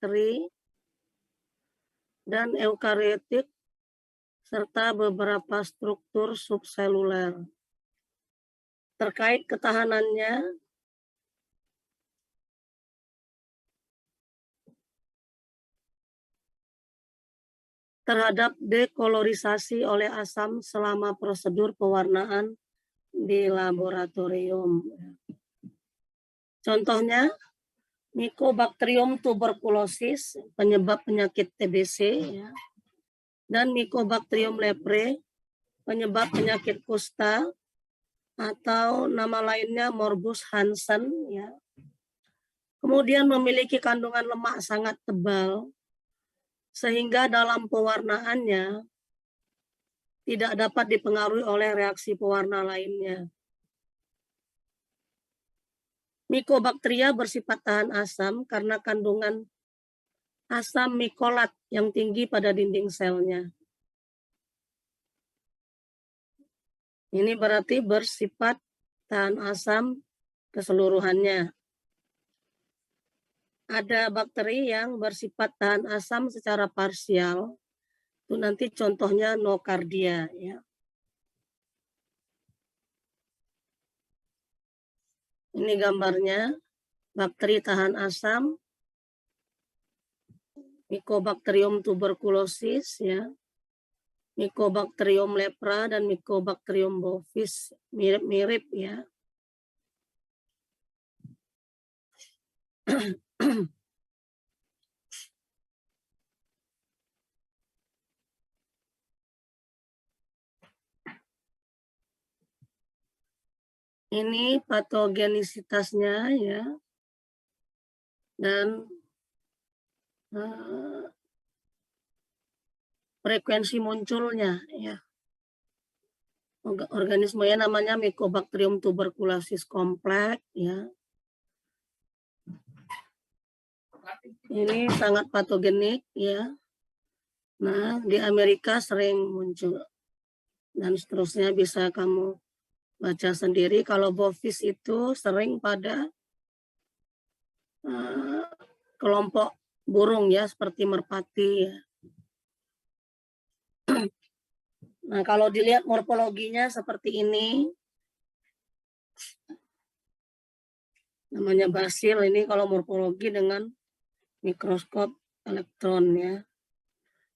bakteri, dan eukariotik, serta beberapa struktur subseluler. Terkait ketahanannya, terhadap dekolorisasi oleh asam selama prosedur pewarnaan di laboratorium. Contohnya, Mycobacterium tuberculosis, penyebab penyakit TBC, ya, dan Mycobacterium leprae, penyebab penyakit kusta, atau nama lainnya Morbus Hansen. Ya. Kemudian memiliki kandungan lemak sangat tebal, sehingga dalam pewarnaannya tidak dapat dipengaruhi oleh reaksi pewarna lainnya. Mycobacteria bersifat tahan asam karena kandungan asam mycolat yang tinggi pada dinding selnya. Ini berarti bersifat tahan asam keseluruhannya. Ada bakteri yang bersifat tahan asam secara parsial. Itu nanti contohnya Nocardia. Ya. Ini gambarnya, bakteri tahan asam, Mycobacterium tuberculosis, ya, Mycobacterium lepra, dan Mycobacterium bovis. Mirip-mirip ya. Ini patogenisitasnya ya, dan frekuensi munculnya ya. Organismenya namanya Mycobacterium tuberculosis kompleks ya. Ini sangat patogenik ya. Nah, di Amerika sering muncul. Dan seterusnya bisa kamu baca sendiri. Kalau bovis itu sering pada kelompok burung ya, seperti merpati ya. Nah, kalau dilihat morfologinya seperti ini, namanya basil. Ini kalau morfologi dengan mikroskop elektron ya,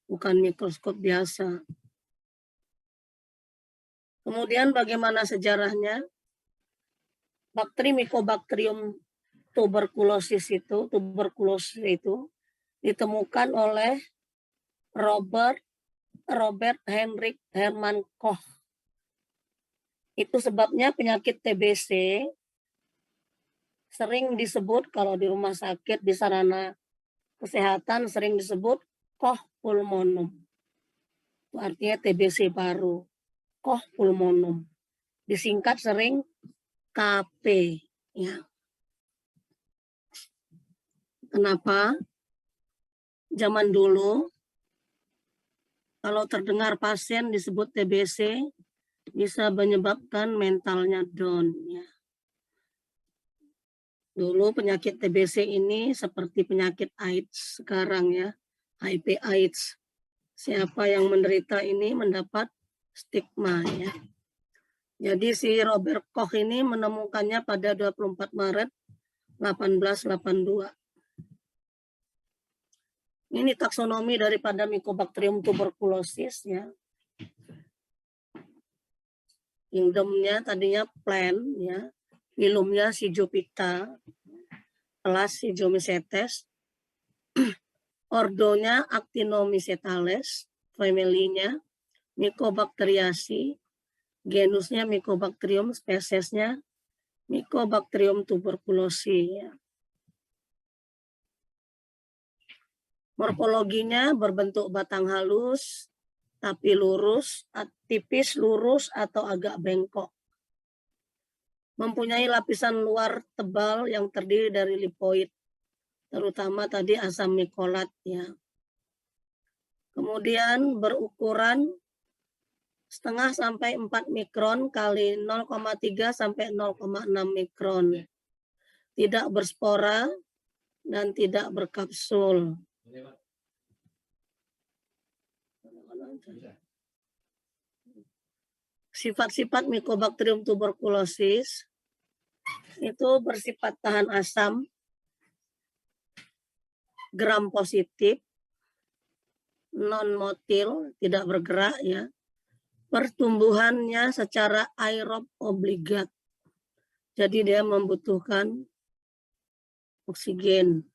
bukan mikroskop biasa. Kemudian bagaimana sejarahnya? Bakteri Mycobacterium tuberculosis itu ditemukan oleh Robert Heinrich Hermann Koch. Itu sebabnya penyakit TBC sering disebut kalau di rumah sakit, di sarana kesehatan sering disebut Koch pulmonum. Itu artinya TBC baru. Koch pulmonum. Disingkat sering KP. Ya. Kenapa? Zaman dulu, kalau terdengar pasien disebut TBC, bisa menyebabkan mentalnya down. Ya. Dulu penyakit TBC ini seperti penyakit AIDS sekarang ya, HIV AIDS. Siapa yang menderita ini mendapat stigma ya. Jadi si Robert Koch ini menemukannya pada 24 Maret 1882. Ini taksonomi daripada Mycobacterium tuberculosis ya. Kingdomnya tadinya plant ya. Phylumnya Syzyophyta plus Syzomycetes. Ordonya Actinomycetales, familinya Mycobacteriaceae, genusnya Mycobacterium, spesiesnya Mycobacterium tuberculosis. Ya. Morfologinya berbentuk batang halus, tapi lurus, tipis, lurus, atau agak bengkok. Mempunyai lapisan luar tebal yang terdiri dari lipoid, terutama tadi asam mycolat. Ya. Kemudian berukuran 0,5 sampai 4 mikron kali 0,3 sampai 0,6 mikron. Tidak berspora dan tidak berkapsul. Sifat-sifat Mycobacterium tuberculosis itu bersifat tahan asam, gram positif, non-motil, tidak bergerak ya. Pertumbuhannya secara aerob obligat. Jadi dia membutuhkan oksigen.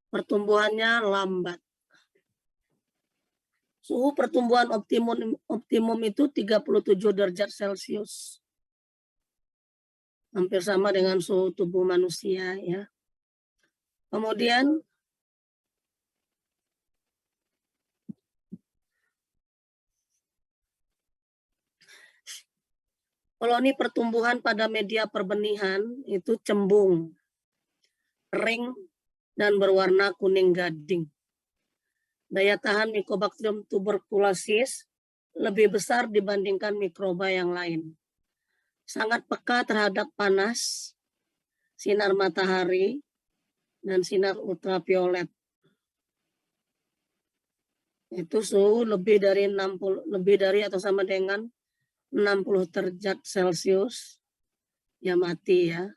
Pertumbuhannya lambat. Suhu pertumbuhan optimum itu 37 derajat Celcius. Hampir sama dengan suhu tubuh manusia ya. Kemudian koloni pertumbuhan pada media perbenihan itu cembung, kering, dan berwarna kuning gading. Daya tahan Mycobacterium tuberculosis lebih besar dibandingkan mikroba yang lain. Sangat peka terhadap panas, sinar matahari, dan sinar ultraviolet. Itu suhu lebih dari atau sama dengan 60 derajat Celcius, ya mati ya.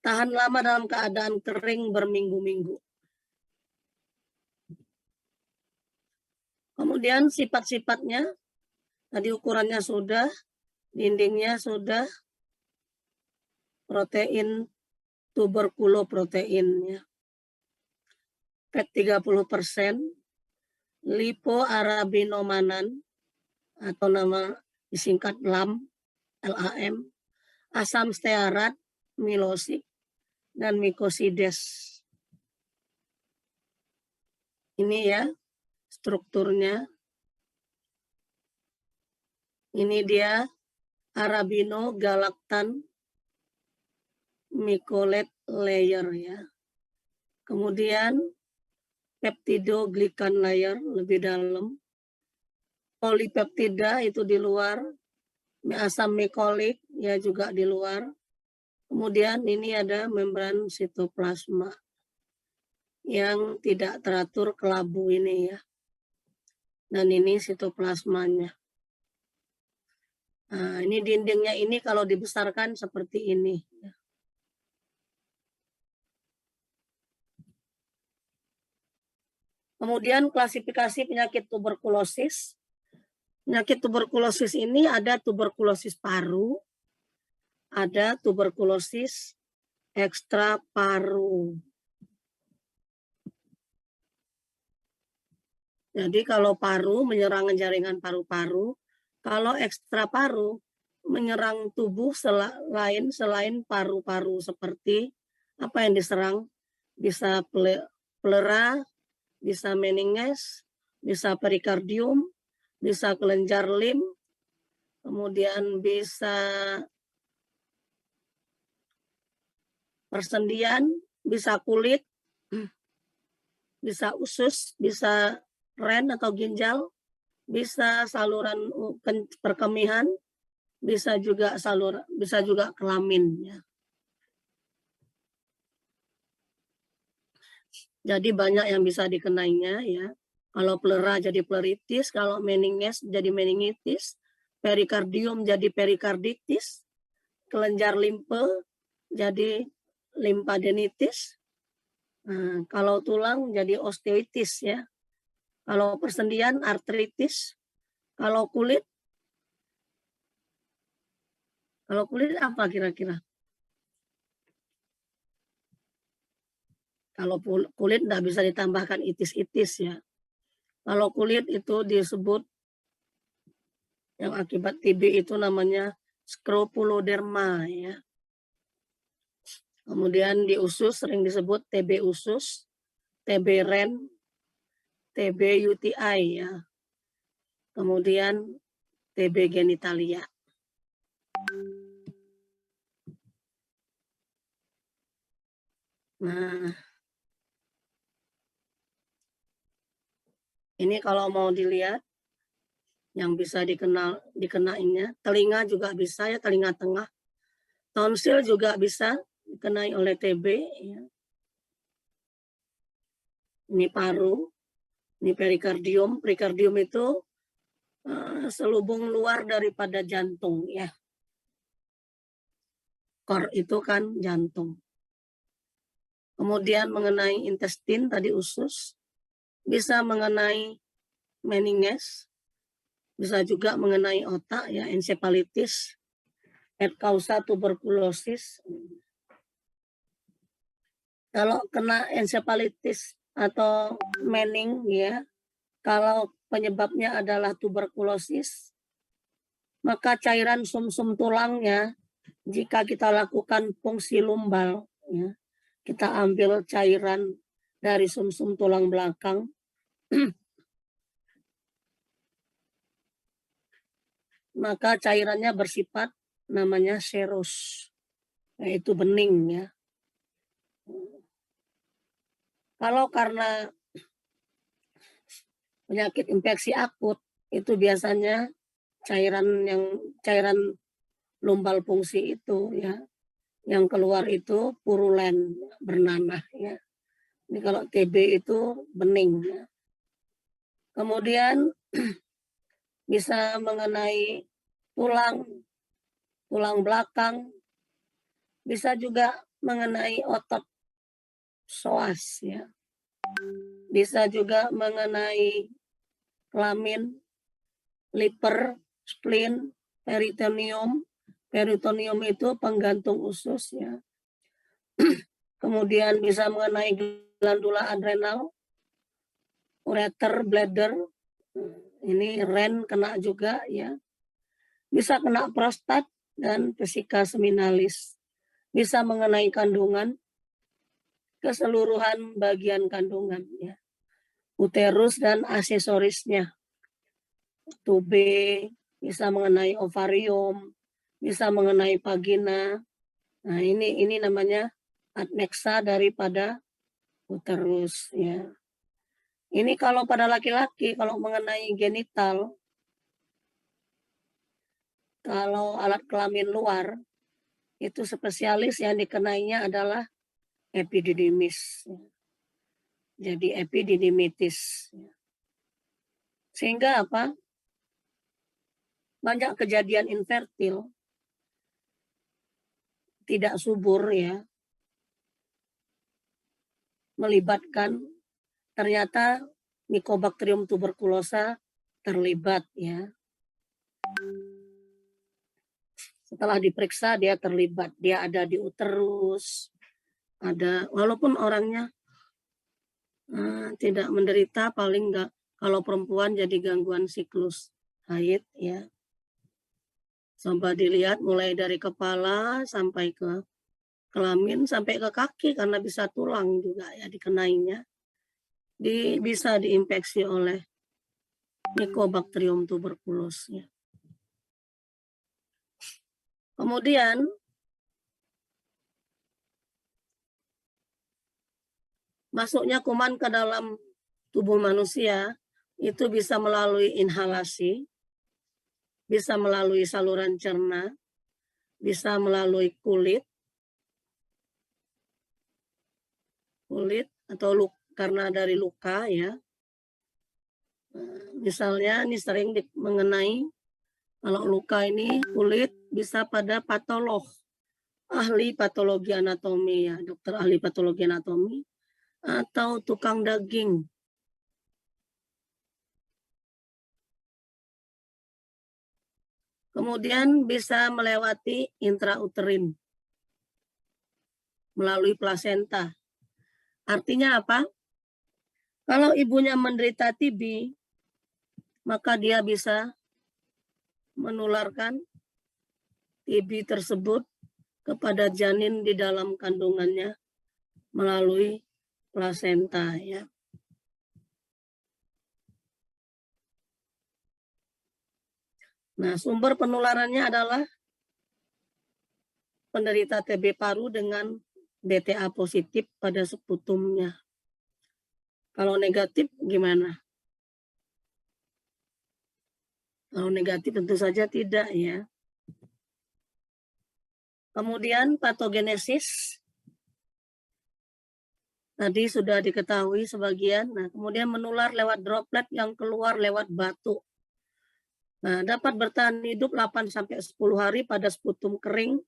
Tahan lama dalam keadaan kering berminggu-minggu. Kemudian sifat-sifatnya, tadi ukurannya sudah, dindingnya sudah, protein tuberkuloprotein ya. Fat 30%, lipoarabinomanan atau nama disingkat LAM, asam stearat, milosik, dan mikosides. Ini ya strukturnya. Ini dia arabinogalaktan mycolate layer ya. Kemudian peptidoglican layer lebih dalam. Polipeptida itu di luar. Asam mikolik ya juga di luar. Kemudian ini ada membran sitoplasma yang tidak teratur kelabu ini ya. Dan ini sitoplasmanya. Nah, ini dindingnya ini kalau dibesarkan seperti ini. Kemudian klasifikasi penyakit tuberkulosis. Penyakit tuberkulosis ini ada tuberkulosis paru, ada tuberkulosis ekstra paru. Jadi kalau paru menyerang jaringan paru-paru, kalau ekstra paru menyerang tubuh selain paru-paru, seperti apa yang diserang, bisa pleura, bisa meninges, bisa perikardium, bisa kelenjar lim, kemudian bisa persendian, bisa kulit, bisa usus, bisa ren atau ginjal, bisa saluran perkemihan, bisa juga kelamin ya. Jadi banyak yang bisa dikenainya ya. Kalau pleura jadi pleuritis, kalau meninges jadi meningitis, perikardium jadi perikarditis, kelenjar limpe jadi limpadenitis. Nah, kalau tulang jadi osteoitis ya. Kalau persendian artritis, kalau kulit apa kira-kira? Kalau kulit tidak bisa ditambahkan itis-itis ya. Kalau kulit itu disebut yang akibat TB itu namanya skropuloderma ya. Kemudian di usus sering disebut TB usus, TB ren, TB UTI ya. Kemudian TB genitalia. Nah, ini kalau mau dilihat yang bisa dikenainnya, telinga juga bisa ya, telinga tengah. Tonsil juga bisa dikenai oleh TB ya. Ini paru, ini perikardium. Perikardium itu selubung luar daripada jantung ya. Core itu kan jantung. Kemudian mengenai intestin tadi usus, bisa mengenai meninges, bisa juga mengenai otak ya, encephalitis, et causa tuberkulosis. Kalau kena encephalitis atau mening ya, kalau penyebabnya adalah tuberkulosis, maka cairan sumsum tulangnya, jika kita lakukan fungsi lumbal, ya, kita ambil cairan dari sumsum tulang belakang, maka cairannya bersifat namanya serus, yaitu bening ya. Kalau karena penyakit infeksi akut, itu biasanya cairan lumbal fungsi itu ya, yang keluar itu purulen, bernanah ya. Ini kalau TB itu bening ya. Kemudian bisa mengenai tulang belakang, bisa juga mengenai otot psoas ya. Bisa juga mengenai kelamin, liver, spleen, peritoneum. Peritoneum itu penggantung usus ya. Kemudian bisa mengenai glandula adrenal, ureter, bladder. Ini ren kena juga ya. Bisa kena prostat dan vesika seminalis. Bisa mengenai kandungan, keseluruhan bagian kandungan ya. Uterus dan aksesorisnya. Tube, bisa mengenai ovarium, bisa mengenai vagina. Nah, ini namanya adnexa daripada uterus ya. Ini kalau pada laki-laki, kalau mengenai genital, kalau alat kelamin luar, itu spesialis yang dikenainya adalah epididymis. Jadi epididymitis. Sehingga apa? Banyak kejadian infertil, tidak subur ya, melibatkan ternyata Mycobacterium tuberculosa terlibat ya. Setelah diperiksa dia terlibat, dia ada di uterus, ada walaupun orangnya tidak menderita, paling enggak kalau perempuan jadi gangguan siklus haid ya. Coba dilihat mulai dari kepala sampai ke kelamin sampai ke kaki karena bisa tulang juga ya dikenainya. Bisa diinfeksi oleh Mycobacterium tuberculosis. Kemudian masuknya kuman ke dalam tubuh manusia itu bisa melalui inhalasi, bisa melalui saluran cerna, bisa melalui kulit atau karena dari luka ya. Misalnya ini sering mengenai kalau luka ini kulit bisa pada patolog, ahli patologi anatomi ya, dokter ahli patologi anatomi atau tukang daging. Kemudian bisa melewati intrauterin melalui plasenta. Artinya apa? Kalau ibunya menderita TB, maka dia bisa menularkan TB tersebut kepada janin di dalam kandungannya melalui plasenta ya. Nah, sumber penularannya adalah penderita TB paru dengan BTA positif pada sputumnya. Kalau negatif gimana? Kalau negatif tentu saja tidak ya. Kemudian patogenesis. Tadi sudah diketahui sebagian. Nah, kemudian menular lewat droplet yang keluar lewat batuk. Nah, dapat bertahan hidup 8-10 hari pada sputum kering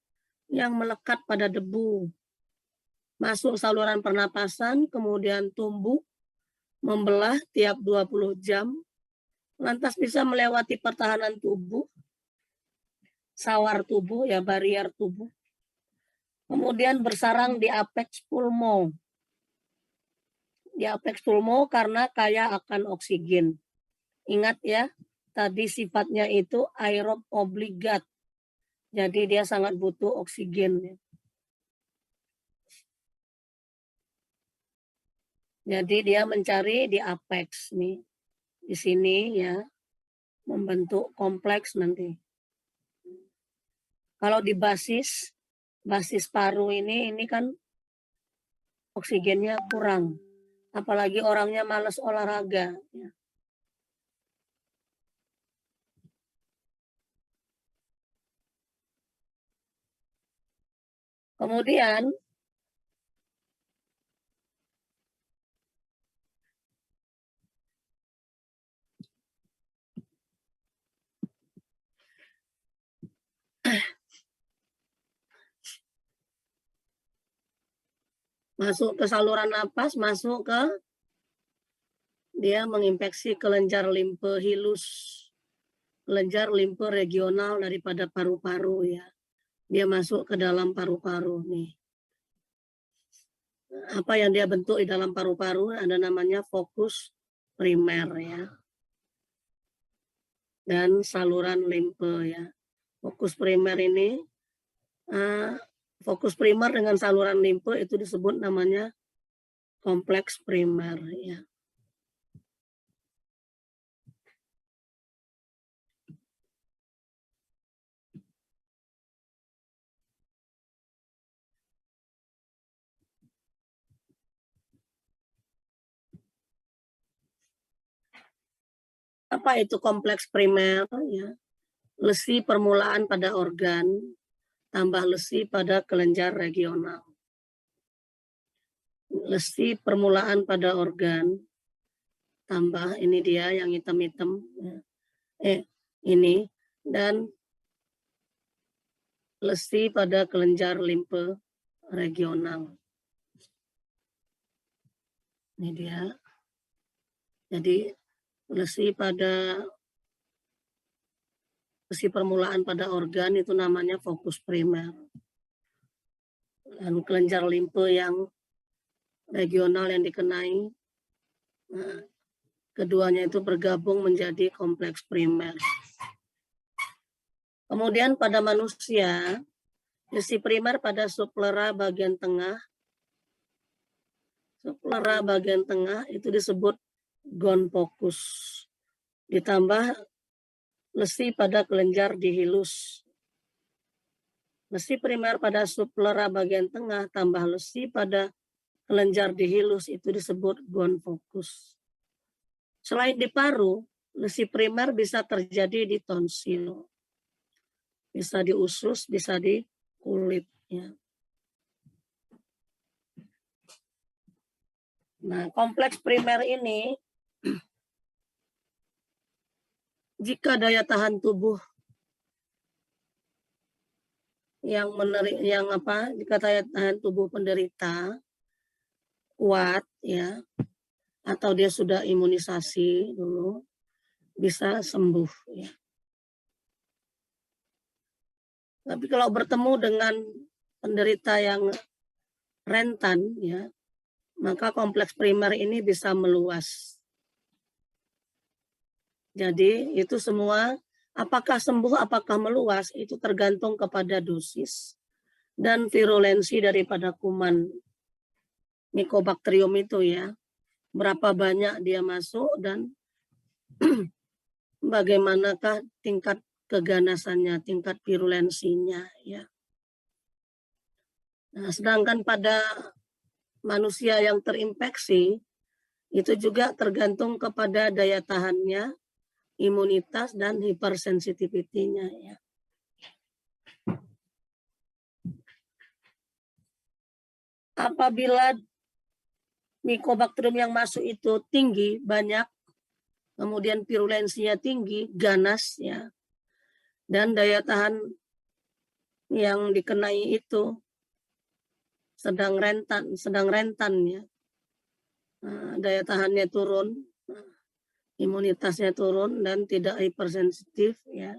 yang melekat pada debu. Masuk saluran pernapasan, kemudian tumbuh, membelah tiap 20 jam, lantas bisa melewati pertahanan tubuh, sawar tubuh, ya barier tubuh. Kemudian bersarang di apex pulmo. Di apex pulmo karena kaya akan oksigen. Ingat ya, tadi sifatnya itu aerob obligat. Jadi dia sangat butuh oksigen. Jadi dia mencari di apex nih. Di sini ya, membentuk kompleks nanti. Kalau di basis paru ini kan oksigennya kurang. Apalagi orangnya malas olahraga. Ya. Kemudian masuk ke saluran napas, masuk ke dia menginfeksi kelenjar limfe hilus, kelenjar limfe regional daripada paru-paru ya. Dia masuk ke dalam paru-paru nih. Apa yang dia bentuk di dalam paru-paru ada namanya fokus primer ya. Dan saluran limfe ya. Fokus primer ini fokus primer dengan saluran limfe itu disebut namanya kompleks primer ya. Apa itu kompleks primer ya? Lesi permulaan pada organ tambah lesi pada kelenjar regional. Lesi permulaan pada organ tambah ini dia yang hitam-hitam ini dan lesi pada kelenjar limfe regional. Ini dia. Jadi lesi permulaan pada organ itu namanya fokus primer. Dan kelenjar limfe yang regional yang dikenai, nah, keduanya itu bergabung menjadi kompleks primer. Kemudian pada manusia, lesi primer pada subplera bagian tengah. Subplera bagian tengah itu disebut gonfokus. Ditambah lesi pada kelenjar dihilus. Lesi primer pada subplera bagian tengah tambah lesi pada kelenjar dihilus itu disebut gonfokus. Selain di paru, lesi primer bisa terjadi di tonsil. Bisa di usus, bisa di kulit. Ya. Nah, kompleks primer ini, jika daya tahan tubuh jika daya tahan tubuh penderita kuat ya, atau dia sudah imunisasi dulu, bisa sembuh ya. Tapi kalau bertemu dengan penderita yang rentan ya, maka kompleks primer ini bisa meluas. Jadi itu semua apakah sembuh, apakah meluas itu tergantung kepada dosis dan virulensi daripada kuman Mycobacterium itu ya. Berapa banyak dia masuk dan bagaimanakah tingkat keganasannya, tingkat virulensinya ya. Nah, sedangkan pada manusia yang terinfeksi itu juga tergantung kepada daya tahannya, imunitas dan hipersensitivitinya ya. Apabila Mycobacterium yang masuk itu tinggi, banyak, kemudian virulensinya tinggi, ganas ya, dan daya tahan yang dikenai itu sedang rentan ya. Daya tahannya turun, imunitasnya turun dan tidak hipersensitif ya.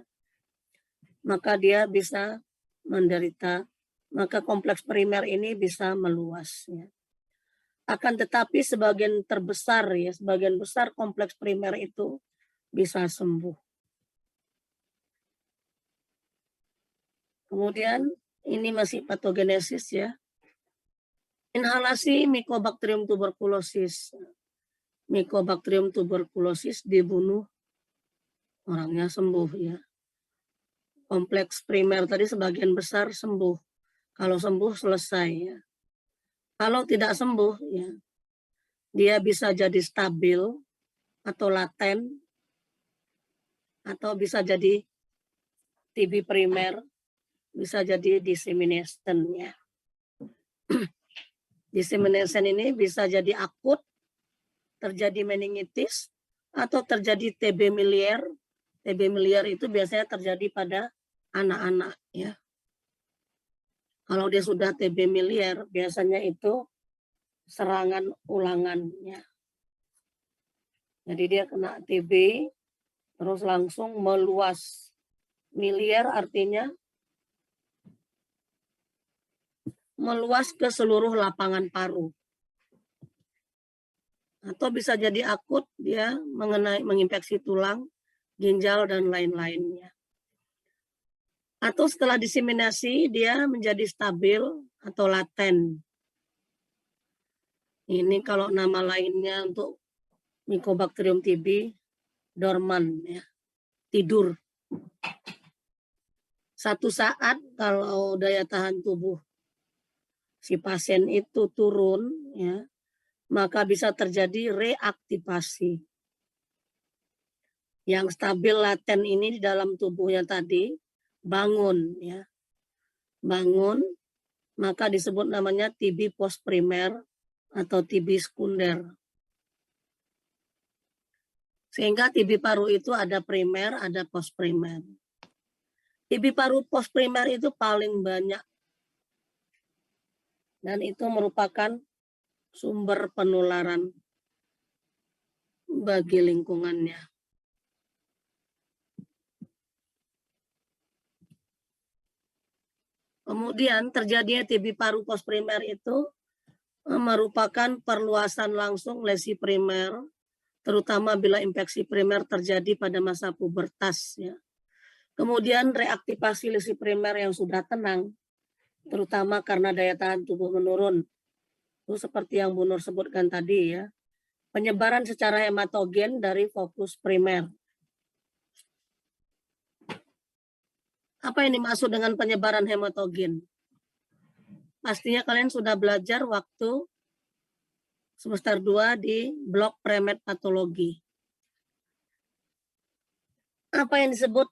Maka dia bisa menderita, maka kompleks primer ini bisa meluas ya. Akan tetapi sebagian besar kompleks primer itu bisa sembuh. Kemudian ini masih patogenesis ya. Inhalasi Mycobacterium tuberculosis. Mycobacterium tuberculosis dibunuh, orangnya sembuh ya. Kompleks primer tadi sebagian besar sembuh. Kalau sembuh selesai ya. Kalau tidak sembuh ya, dia bisa jadi stabil atau laten, atau bisa jadi TB primer, bisa jadi dissemination ya. Dissemination ini bisa jadi akut, terjadi meningitis, atau terjadi TB miliar. TB miliar itu biasanya terjadi pada anak-anak ya. Kalau dia sudah TB miliar, biasanya itu serangan ulangannya. Jadi dia kena TB, terus langsung meluas. Miliar artinya meluas ke seluruh lapangan paru. Atau bisa jadi akut, dia menginfeksi tulang, ginjal, dan lain-lainnya. Atau setelah diseminasi, dia menjadi stabil atau laten. Ini kalau nama lainnya untuk Mycobacterium TB, dorman, ya, tidur. Satu saat kalau daya tahan tubuh si pasien itu turun, ya, maka bisa terjadi reaktivasi. Yang stabil laten ini di dalam tubuhnya tadi bangun, ya, bangun, maka disebut namanya TB post primer atau TB sekunder. Sehingga TB paru itu ada primer, ada post primer. TB paru post primer itu paling banyak. Dan itu merupakan sumber penularan bagi lingkungannya. Kemudian terjadinya TB paru post primer itu merupakan perluasan langsung lesi primer, terutama bila infeksi primer terjadi pada masa pubertas. Ya. Kemudian reaktivasi lesi primer yang sudah tenang, terutama karena daya tahan tubuh menurun. Itu seperti yang Bu Nur sebutkan tadi ya. Penyebaran secara hematogen dari fokus primer. Apa yang dimaksud dengan penyebaran hematogen? Pastinya kalian sudah belajar waktu semester 2 di blok premed patologi. Apa yang disebut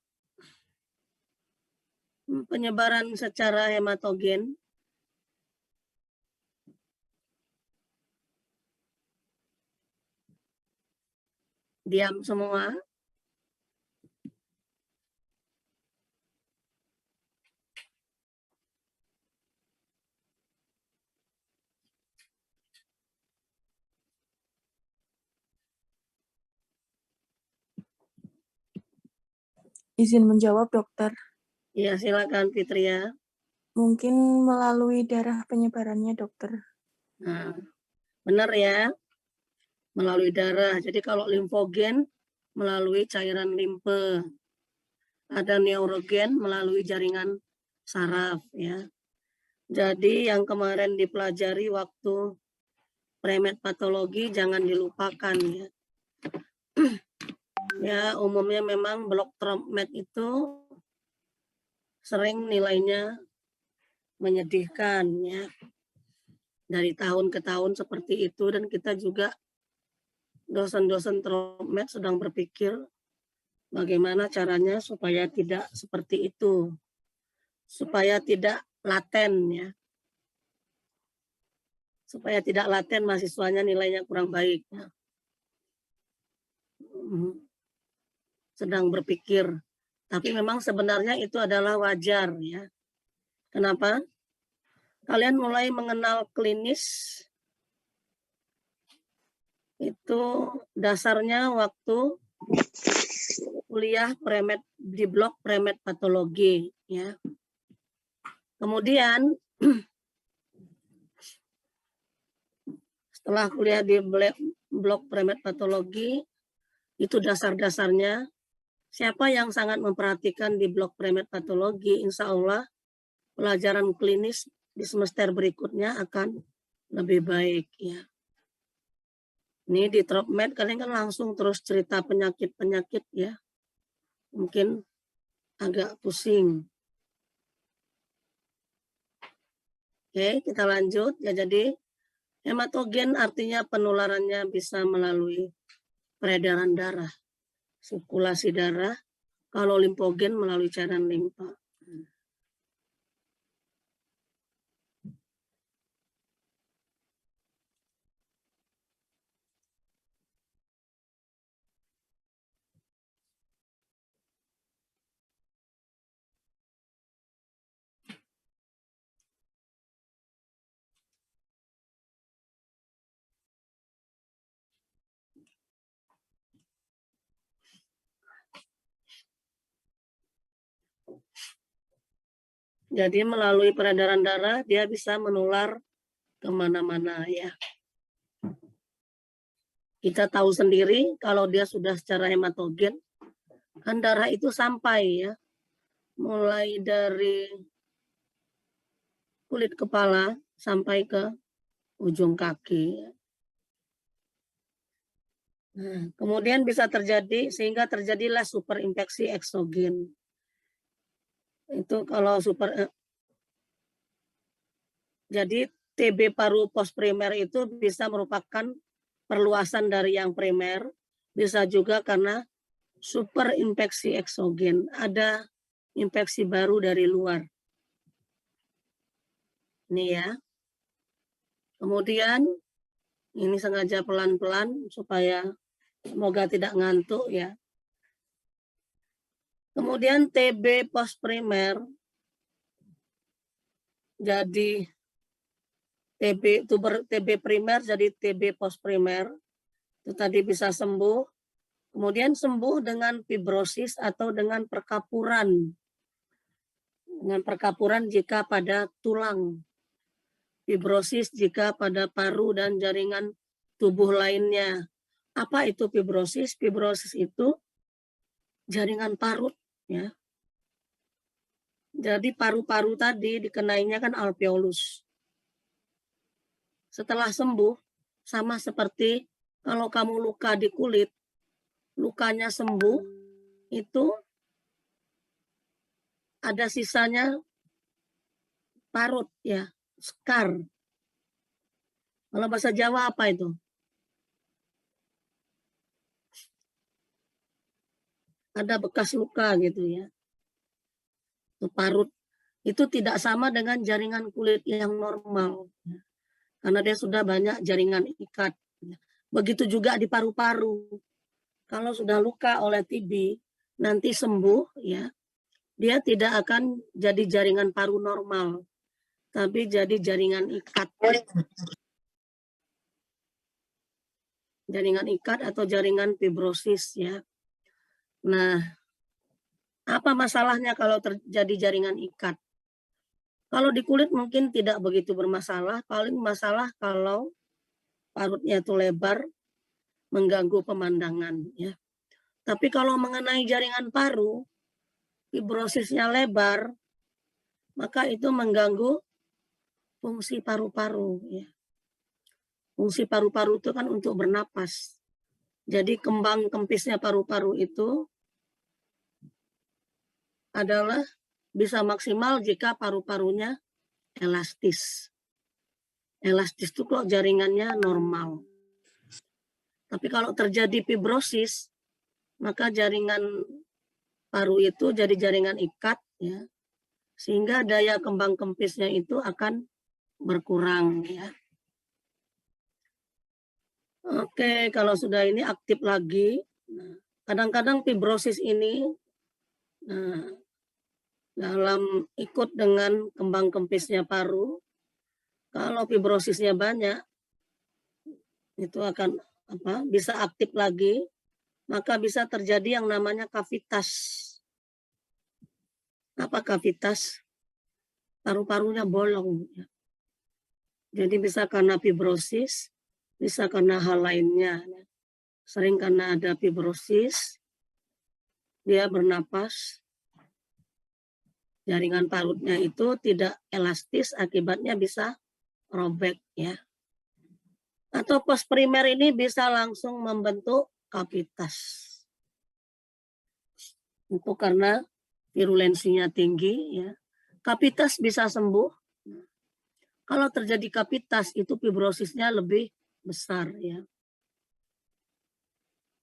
penyebaran secara hematogen? Diam semua. Izin menjawab, dokter. Ya, silakan Fitria. Mungkin melalui darah penyebarannya, dokter. Nah, benar ya, melalui darah. Jadi kalau limfogen melalui cairan limfe, ada neurogen melalui jaringan saraf ya. Jadi yang kemarin dipelajari waktu premed patologi jangan dilupakan ya. Ya, umumnya memang blok premed itu sering nilainya menyedihkan ya. Dari tahun ke tahun seperti itu, dan kita juga dosen-dosen premed sedang berpikir bagaimana caranya supaya tidak seperti itu. Supaya tidak laten ya. supaya tidak laten mahasiswanya nilainya kurang baik. Ya. Sedang berpikir, tapi memang sebenarnya itu adalah wajar ya. Kenapa? Kalian mulai mengenal klinis itu dasarnya waktu kuliah premed di blok premed patologi ya. Kemudian setelah kuliah di blok premed patologi itu dasar-dasarnya. Siapa yang sangat memperhatikan di blok premed patologi, insya Allah pelajaran klinis di semester berikutnya akan lebih baik ya. Ini di Tropmed kalian kan langsung terus cerita penyakit-penyakit ya. Mungkin agak pusing. Oke, kita lanjut ya. Jadi hematogen artinya penularannya bisa melalui peredaran darah, sirkulasi darah. Kalau limfogen melalui cairan limpa. Jadi melalui peredaran darah dia bisa menular kemana-mana ya. Kita tahu sendiri kalau dia sudah secara hematogen, kan darah itu sampai ya, mulai dari kulit kepala sampai ke ujung kaki. Nah, kemudian bisa terjadi sehingga terjadilah superinfeksi eksogen. Itu kalau jadi TB paru postprimer itu bisa merupakan perluasan dari yang primer, bisa juga karena superinfeksi eksogen, ada infeksi baru dari luar. Ini ya. Kemudian ini sengaja pelan-pelan supaya semoga tidak ngantuk ya. Kemudian TB postprimer, jadi TB primer jadi TB postprimer, itu tadi bisa sembuh. Kemudian sembuh dengan fibrosis atau dengan perkapuran. Dengan perkapuran jika pada tulang. Fibrosis jika pada paru dan jaringan tubuh lainnya. Apa itu fibrosis? Fibrosis itu jaringan parut ya. Jadi paru-paru tadi dikenainya kan alveolus. Setelah sembuh, sama seperti kalau kamu luka di kulit, lukanya sembuh, itu ada sisanya parut ya, skar. Kalau bahasa Jawa apa itu? Ada bekas luka gitu ya. Itu parut. Itu tidak sama dengan jaringan kulit yang normal. Karena dia sudah banyak jaringan ikat. Begitu juga di paru-paru. Kalau sudah luka oleh TB, nanti sembuh ya, dia tidak akan jadi jaringan paru normal, tapi jadi jaringan ikat. Jaringan ikat atau jaringan fibrosis ya. Nah, apa masalahnya kalau terjadi jaringan ikat? Kalau di kulit mungkin tidak begitu bermasalah, paling masalah kalau parutnya itu lebar, mengganggu pemandangan ya. Tapi kalau mengenai jaringan paru, fibrosisnya lebar, maka itu mengganggu fungsi paru-paru ya. Fungsi paru-paru itu kan untuk bernapas. Jadi kembang kempisnya paru-paru itu adalah bisa maksimal jika paru-parunya elastis. Elastis itu kok jaringannya normal. Tapi kalau terjadi fibrosis, maka jaringan paru itu jadi jaringan ikat ya. Sehingga daya kembang kempisnya itu akan berkurang ya. Oke, kalau sudah ini aktif lagi. Nah, kadang-kadang fibrosis ini nah, dalam ikut dengan kembang kempisnya paru, kalau fibrosisnya banyak, itu akan bisa aktif lagi, maka bisa terjadi yang namanya kavitas. Apa kavitas? Paru-parunya bolong. Jadi bisa karena fibrosis, bisa karena hal lainnya. Sering karena ada fibrosis, dia bernapas, jaringan parutnya itu tidak elastis, akibatnya bisa robek ya. Atau pos primer ini bisa langsung membentuk kavitas. Itu karena virulensinya tinggi ya. Kavitas bisa sembuh. Kalau terjadi kavitas itu fibrosisnya lebih besar ya.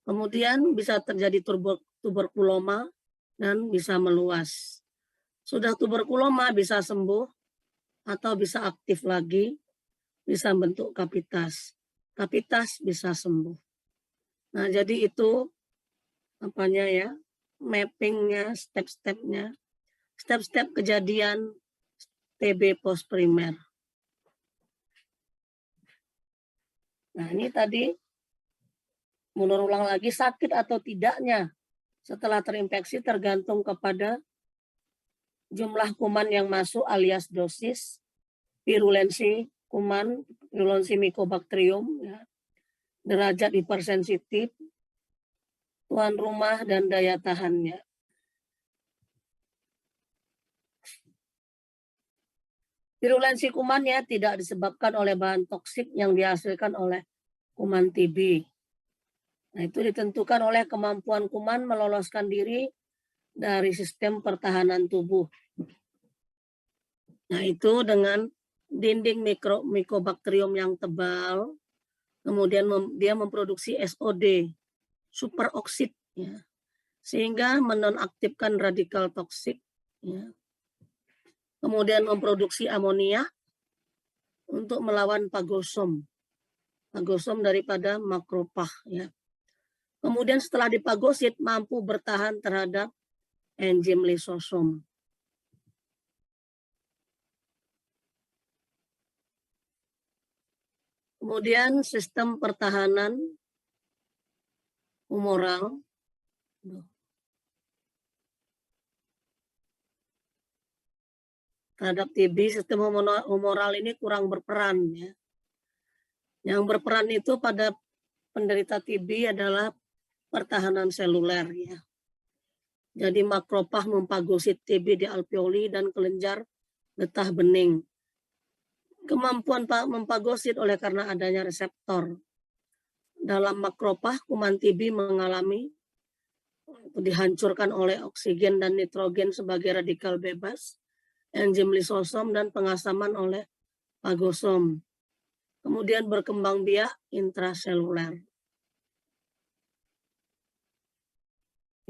Kemudian bisa terjadi tuberkuloma dan bisa meluas. Sudah tuberkuloma bisa sembuh atau bisa aktif lagi, bisa bentuk kavitas. Kavitas bisa sembuh. Nah, jadi itu apanya ya, mappingnya, step-stepnya, step-step kejadian TB post primer. Nah, ini tadi mundur ulang lagi, sakit atau tidaknya setelah terinfeksi tergantung kepada jumlah kuman yang masuk alias dosis, virulensi kuman, virulensi Mycobacterium, ya, derajat hipersensitif, tuan rumah, dan daya tahannya. Virulensi kumannya tidak disebabkan oleh bahan toksik yang dihasilkan oleh kuman TB. Nah, itu ditentukan oleh kemampuan kuman meloloskan diri dari sistem pertahanan tubuh. Nah, itu dengan dinding Mycobacterium yang tebal, kemudian dia memproduksi SOD, superoksid, ya, sehingga menonaktifkan radikal toksik, ya. Kemudian memproduksi amonia untuk melawan pagosom daripada makrofag, ya. Kemudian setelah dipagosit mampu bertahan terhadap enzim lisosom. Kemudian sistem pertahanan humoral terhadap TB, sistem humoral ini kurang berperan ya. Yang berperan itu pada penderita TB adalah pertahanan seluler ya. Jadi makrofag mempagosit TB di alveoli dan kelenjar getah bening. Kemampuan mempagosit oleh karena adanya reseptor. Dalam makrofag kuman TB mengalami dihancurkan oleh oksigen dan nitrogen sebagai radikal bebas, enzim lisosom dan pengasaman oleh pagosom. Kemudian berkembang biak intraseluler.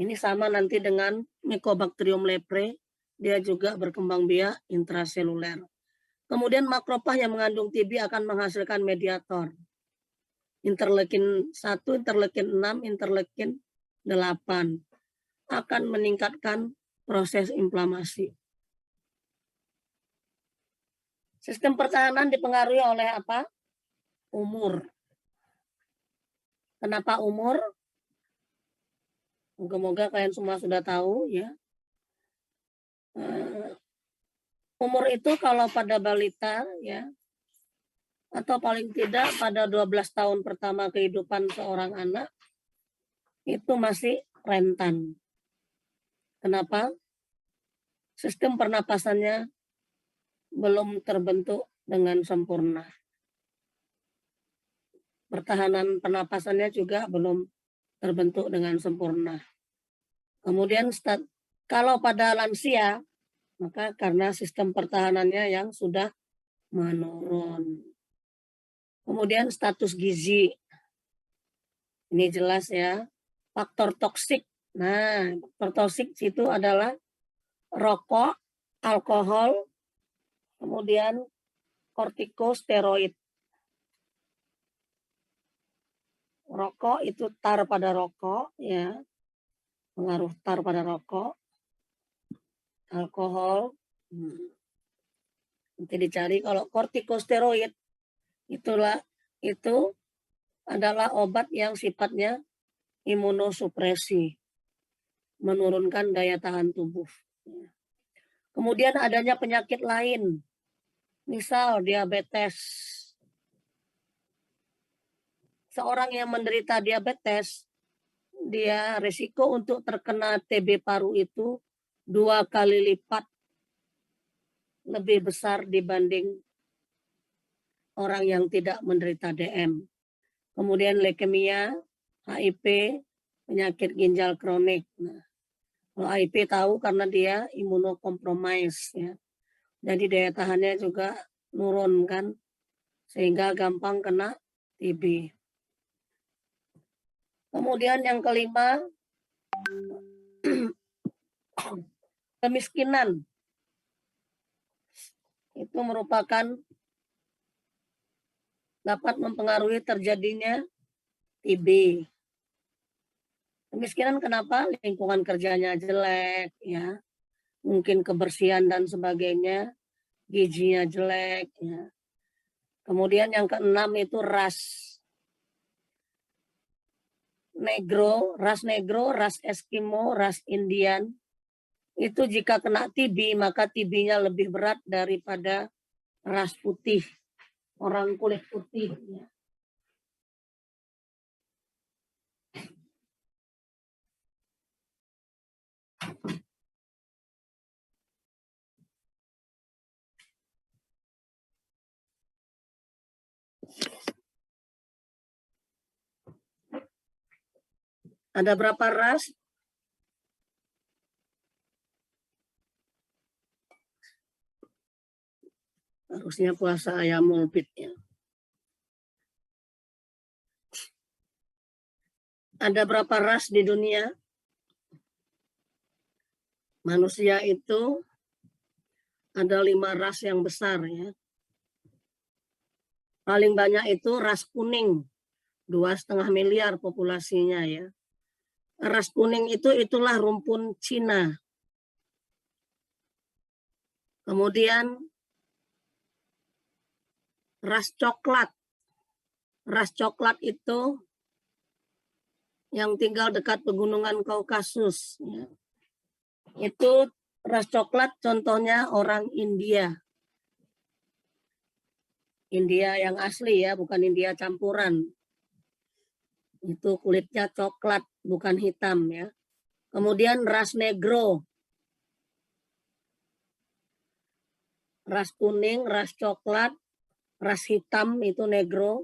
Ini sama nanti dengan Mycobacterium leprae, dia juga berkembang biak intraseluler. Kemudian makrofag yang mengandung TB akan menghasilkan mediator. Interleukin 1, interleukin 6, interleukin 8 akan meningkatkan proses inflamasi. Sistem pertahanan dipengaruhi oleh apa? Umur. Kenapa umur? Moga-moga kalian semua sudah tahu ya. Umur itu kalau pada balita ya, atau paling tidak pada 12 tahun pertama kehidupan seorang anak, itu masih rentan. Kenapa? Sistem pernapasannya belum terbentuk dengan sempurna. Pertahanan pernapasannya juga belum terbentuk dengan sempurna. Kemudian kalau pada lansia, maka karena sistem pertahanannya yang sudah menurun. Kemudian status gizi. Ini jelas ya. Faktor toksik. Nah, faktor toksik itu adalah rokok, alkohol, kemudian kortikosteroid. Rokok itu tar pada rokok, ya, pengaruh tar pada rokok, alkohol. Nanti dicari kalau kortikosteroid itu adalah obat yang sifatnya imunosupresi, menurunkan daya tahan tubuh. Kemudian adanya penyakit lain, misal diabetes. Seorang yang menderita diabetes, dia risiko untuk terkena TB paru itu 2 kali lipat lebih besar dibanding orang yang tidak menderita DM. Kemudian leukemia, HIV, penyakit ginjal kronik. Nah, kalau HIV tahu karena dia imunokompromis, ya. Jadi daya tahannya juga nurun kan, sehingga gampang kena TB. Kemudian yang kelima, kemiskinan. Itu merupakan dapat mempengaruhi terjadinya TB. Kemiskinan kenapa? Lingkungan kerjanya jelek, ya. Mungkin kebersihan dan sebagainya, gizinya jelek, ya. Kemudian yang keenam itu ras negro, ras Eskimo, ras Indian. Itu jika kena TB, maka TB-nya lebih berat daripada ras putih, orang kulit putih. Ya. Ada berapa ras? Harusnya puasa ayam mulbit, ya. Ada berapa ras di dunia? Manusia itu ada 5 ras yang besar, ya. Paling banyak itu ras kuning, 2,5 miliar populasinya, ya. Ras kuning itulah rumpun Cina. Kemudian ras coklat. Ras coklat itu yang tinggal dekat pegunungan Kaukasus. Ya. Itu ras coklat contohnya orang India. India yang asli, ya, bukan India campuran. Itu kulitnya coklat, bukan hitam, ya. Kemudian ras negro. Ras kuning, ras coklat, ras hitam itu negro.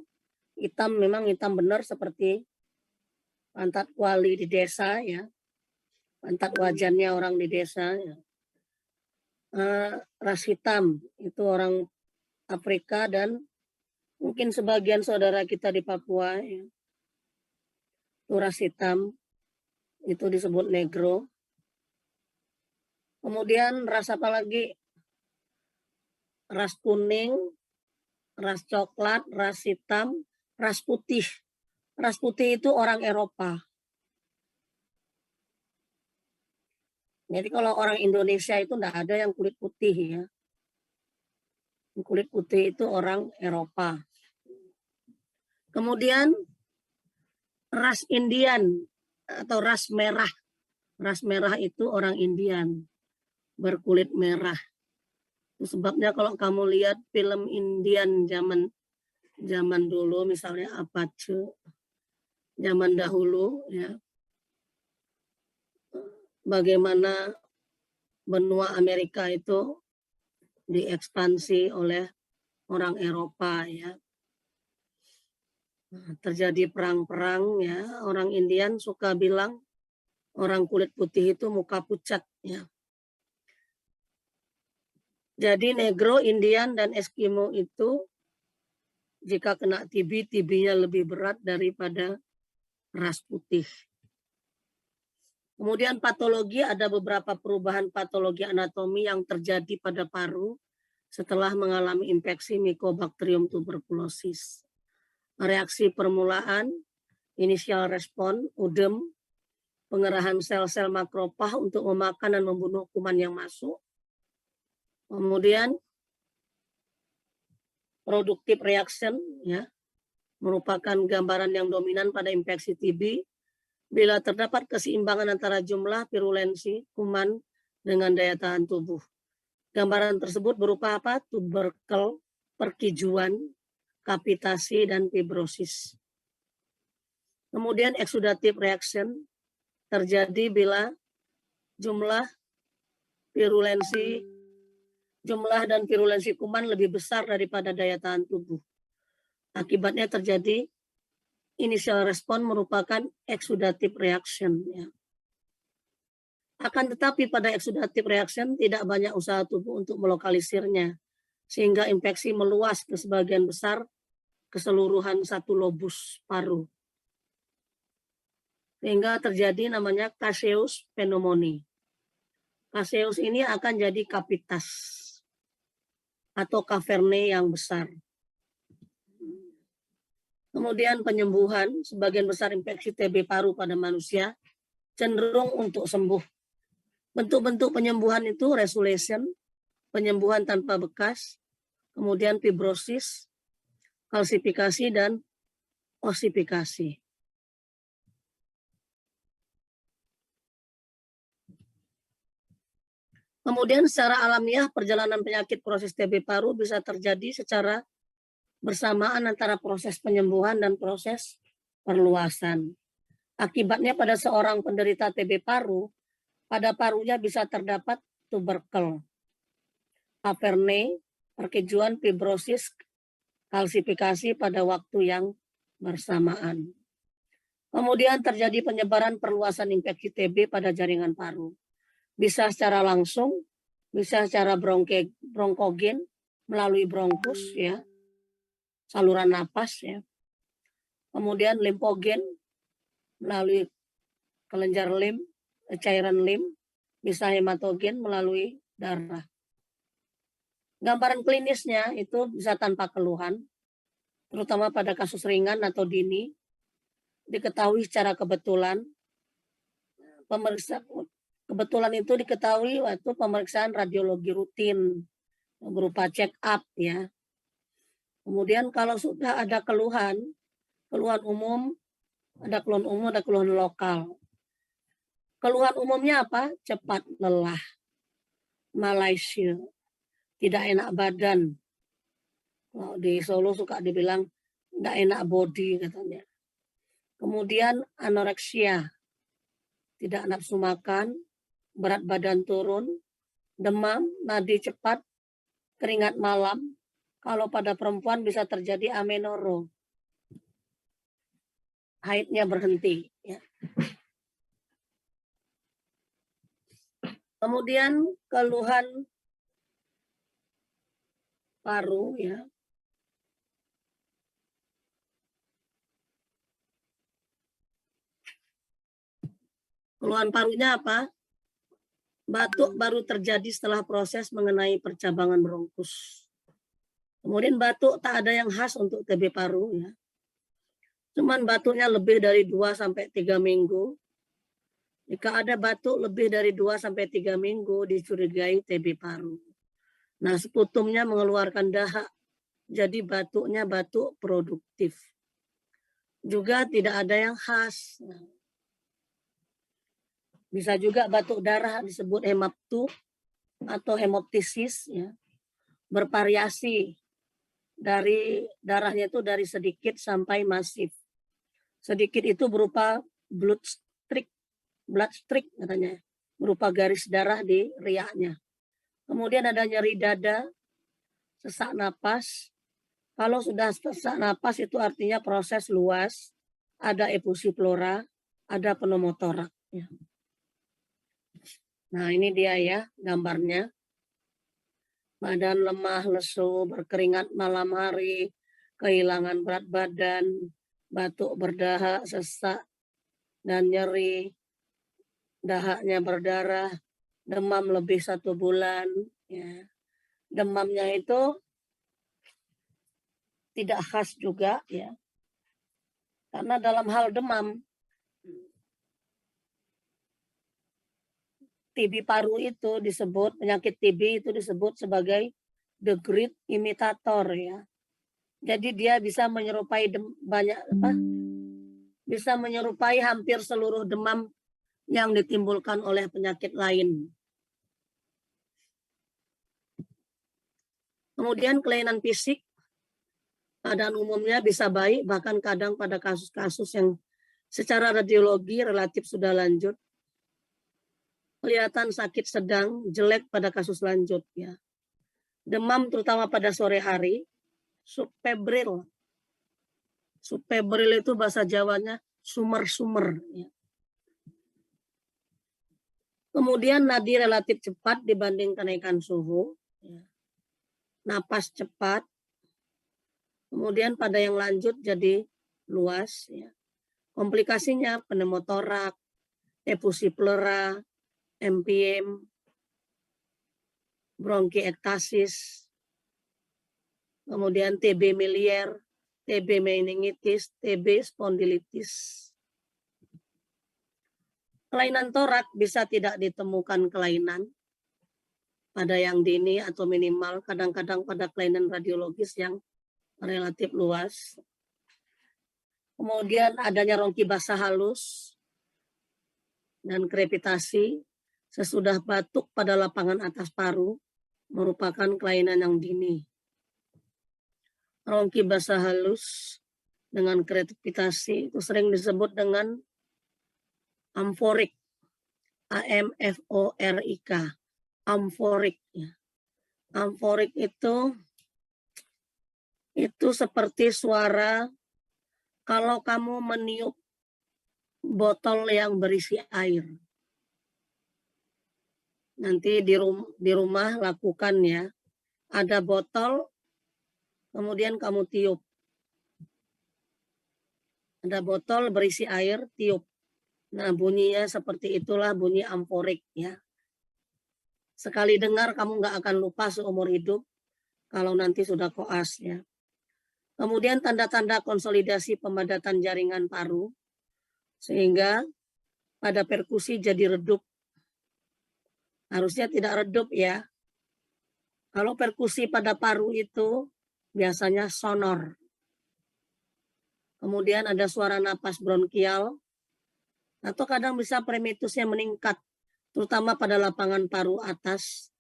Hitam memang hitam benar seperti pantat kuali di desa, ya. Pantat wajannya orang di desa, ya. Ras hitam itu orang Afrika dan mungkin sebagian saudara kita di Papua, ya. Itu ras hitam, itu disebut negro. Kemudian ras apa lagi? Ras kuning, ras coklat, ras hitam, ras putih. Ras putih itu orang Eropa. Jadi kalau orang Indonesia itu enggak ada yang kulit putih, ya. Kulit putih itu orang Eropa. Kemudian ras Indian atau ras merah. Ras merah itu orang Indian berkulit merah. Itu sebabnya kalau kamu lihat film Indian zaman dulu, misalnya Apache, zaman dahulu, ya, bagaimana benua Amerika itu diekspansi oleh orang Eropa, ya. Terjadi perang-perang, ya. Orang Indian suka bilang orang kulit putih itu muka pucat, ya. Jadi negro, Indian, dan Eskimo itu jika kena TB, TB-nya lebih berat daripada ras putih. Kemudian patologi, ada beberapa perubahan patologi anatomi yang terjadi pada paru setelah mengalami infeksi Mycobacterium tuberculosis. Reaksi permulaan inisial respon, udem, pengerahan sel-sel makrofag untuk memakan dan membunuh kuman yang masuk. Kemudian productive reaction, ya, merupakan gambaran yang dominan pada infeksi TB bila terdapat keseimbangan antara jumlah virulensi kuman dengan daya tahan tubuh. Gambaran tersebut berupa apa? Tuberkel, perkijuan, kapitasi, dan fibrosis. Kemudian exudative reaction terjadi bila jumlah dan virulensi kuman lebih besar daripada daya tahan tubuh. Akibatnya terjadi initial respon merupakan exudative reaction. Ya. Akan tetapi pada exudative reaction tidak banyak usaha tubuh untuk melokalisirnya, sehingga infeksi meluas ke sebagian besar keseluruhan satu lobus paru. Sehingga terjadi namanya caseus pneumonia. Caseus ini akan jadi kapitas atau kaverne yang besar. Kemudian penyembuhan, sebagian besar infeksi TB paru pada manusia cenderung untuk sembuh. Bentuk-bentuk penyembuhan itu resolution, penyembuhan tanpa bekas, kemudian fibrosis, kalsifikasi, dan osifikasi. Kemudian secara alamiah perjalanan penyakit proses TB paru bisa terjadi secara bersamaan antara proses penyembuhan dan proses perluasan. Akibatnya pada seorang penderita TB paru, pada parunya bisa terdapat tuberkel, kaverne, perkejuan, fibrosis, kalsifikasi pada waktu yang bersamaan. Kemudian terjadi penyebaran perluasan infeksi TB pada jaringan paru. Bisa secara langsung, bisa secara bronkogen melalui bronkus, ya, saluran napas, ya. Kemudian limfogen melalui kelenjar cairan lim, bisa hematogen melalui darah. Gambaran klinisnya itu bisa tanpa keluhan, terutama pada kasus ringan atau dini, diketahui secara kebetulan. Kebetulan itu diketahui waktu pemeriksaan radiologi rutin berupa check up, ya. Kemudian kalau sudah ada keluhan umum, ada keluhan lokal. Keluhan umumnya apa? Cepat lelah, malaise, tidak enak badan. Di Solo suka dibilang tidak enak body katanya. Kemudian anoreksia, tidak nafsu makan, berat badan turun, demam, nadi cepat, keringat malam. Kalau pada perempuan bisa terjadi amenorrhoea, haidnya berhenti. Ya. Kemudian keluhan paru, ya. Keluhan parunya apa? Batuk baru terjadi setelah proses mengenai percabangan bronkus. Kemudian batuk tak ada yang khas untuk TB paru, ya. Cuman batuknya lebih dari 2-3 minggu. Jika ada batuk lebih dari 2-3 minggu dicurigai TB paru. Nah, sputumnya mengeluarkan dahak. Jadi batuknya batuk produktif. Juga tidak ada yang khas. Bisa juga batuk darah disebut hemaptu atau hemoptisis, ya. Bervariasi dari darahnya itu dari sedikit sampai masif. Sedikit itu berupa blood streak katanya, berupa garis darah di riaknya. Kemudian ada nyeri dada, sesak napas. Kalau sudah sesak napas itu artinya proses luas, ada efusi plora, ada pneumotorak. Ya. Nah, ini dia, ya, gambarnya. Badan lemah, lesu, berkeringat malam hari, kehilangan berat badan, batuk berdahak, sesak, dan nyeri, dahaknya berdarah, demam lebih 1 bulan. Ya. Demamnya itu tidak khas juga, ya. Karena dalam hal demam, TB paru itu disebut, penyakit TB itu disebut sebagai the great imitator ya. Jadi dia bisa menyerupai bisa menyerupai hampir seluruh demam yang ditimbulkan oleh penyakit lain. Kemudian kelainan fisik pada umumnya bisa baik, bahkan kadang pada kasus-kasus yang secara radiologi relatif sudah lanjut, kelihatan sakit sedang, jelek pada kasus lanjut ya. Demam terutama pada sore hari, subfebril. Subfebril itu bahasa Jawanya sumer-sumer ya. Kemudian nadi relatif cepat dibanding kenaikan suhu, ya. Napas cepat. Kemudian pada yang lanjut jadi luas ya. Komplikasinya pneumotorak, efusi pleura, MPM, bronkiektasis, kemudian TB miliar, TB meningitis, TB spondilitis. Kelainan torak bisa tidak ditemukan kelainan pada yang dini atau minimal, kadang-kadang pada kelainan radiologis yang relatif luas. Kemudian adanya rongki basah halus dan krepitasi sesudah batuk pada lapangan atas paru merupakan kelainan yang dini. Rongki basah halus dengan krepitasi itu sering disebut dengan amforik, AMFORIK, amforik ya. Amforik itu seperti suara kalau kamu meniup botol yang berisi air. Nanti di rumah lakukan ya. Ada botol, kemudian kamu tiup. Ada botol berisi air, tiup. Nah bunyinya seperti itulah bunyi amforik ya. Sekali dengar kamu nggak akan lupa seumur hidup kalau nanti sudah koas ya. Kemudian tanda-tanda konsolidasi pemadatan jaringan paru, sehingga pada perkusi jadi redup. Harusnya tidak redup ya. Kalau perkusi pada paru itu biasanya sonor. Kemudian ada suara napas bronkial, atau kadang bisa primitusnya meningkat, terutama pada lapangan paru atas,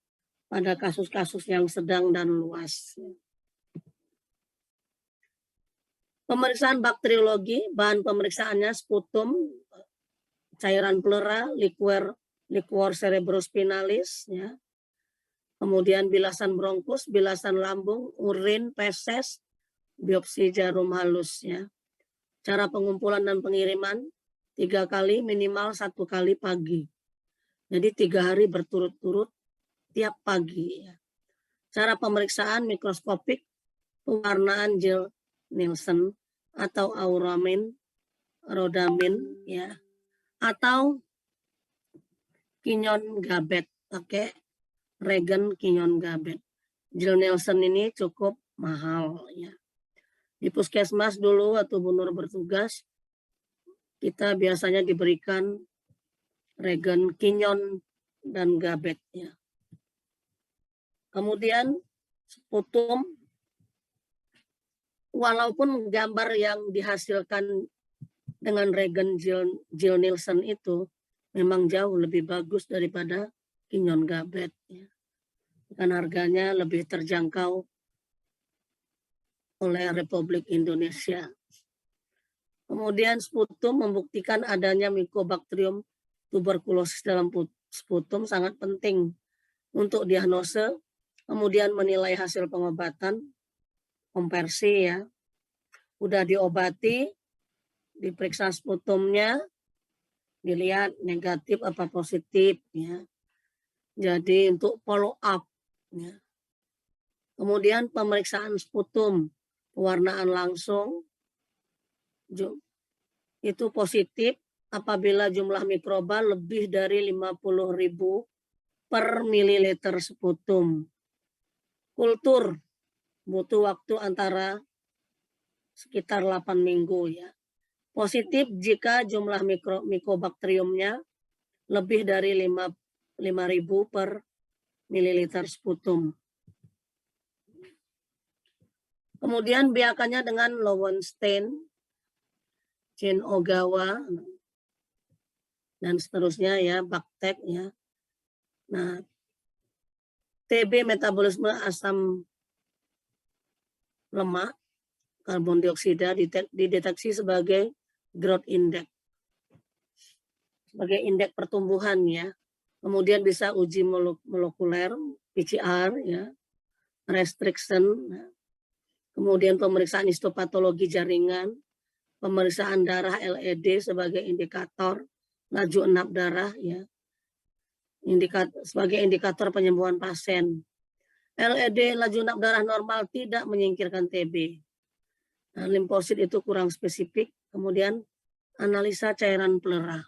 pada kasus-kasus yang sedang dan luas. Pemeriksaan bakteriologi, bahan pemeriksaannya sputum, cairan pleura, liquor cerebrospinalis, ya. Kemudian bilasan bronkus, bilasan lambung, urin, feses, biopsi jarum halus. Ya. Cara pengumpulan dan pengiriman 3 kali, minimal 1 kali pagi. Jadi 3 hari berturut-turut tiap pagi. Ya. Cara pemeriksaan mikroskopik, pewarnaan gel Nielsen atau auramin, rodamin, ya, atau kinyon gabet, pakai regen kinyon gabet. Gel Nielsen ini cukup mahal, ya. Di puskesmas dulu waktu Bu Nur bertugas, kita biasanya diberikan regen kinyon dan gabet, ya. Kemudian sputum, walaupun gambar yang dihasilkan dengan regen gel Nielsen itu memang jauh lebih bagus daripada kinyon gabet. Ya. Kan harganya lebih terjangkau oleh Republik Indonesia. Kemudian sputum membuktikan adanya Mycobacterium tuberculosis dalam sputum sangat penting untuk diagnose, kemudian menilai hasil pengobatan, konversi ya. Udah diobati, diperiksa sputumnya, dilihat negatif apa positif ya. Jadi untuk follow up ya. Kemudian pemeriksaan sputum, pewarnaan langsung itu positif apabila jumlah mikroba lebih dari 50.000 per mililiter sputum. Kultur butuh waktu antara sekitar 8 minggu ya. Positif jika jumlah Mycobacteriumnya lebih dari 5.000 per mililiter sputum. Kemudian biakannya dengan Lowenstein, Chin Ogawa, dan seterusnya ya, Bactek ya. Nah, TB metabolisme asam lemak, karbon dioksida dideteksi sebagai growth index, sebagai indeks pertumbuhan ya. Kemudian bisa uji molekuler, PCR ya, restriction, kemudian pemeriksaan histopatologi jaringan, pemeriksaan darah LED sebagai indikator laju enap darah ya, sebagai indikator penyembuhan pasien. LED laju enap darah normal tidak menyingkirkan TB. Nah, limfosit itu kurang spesifik. Kemudian analisa cairan pleural.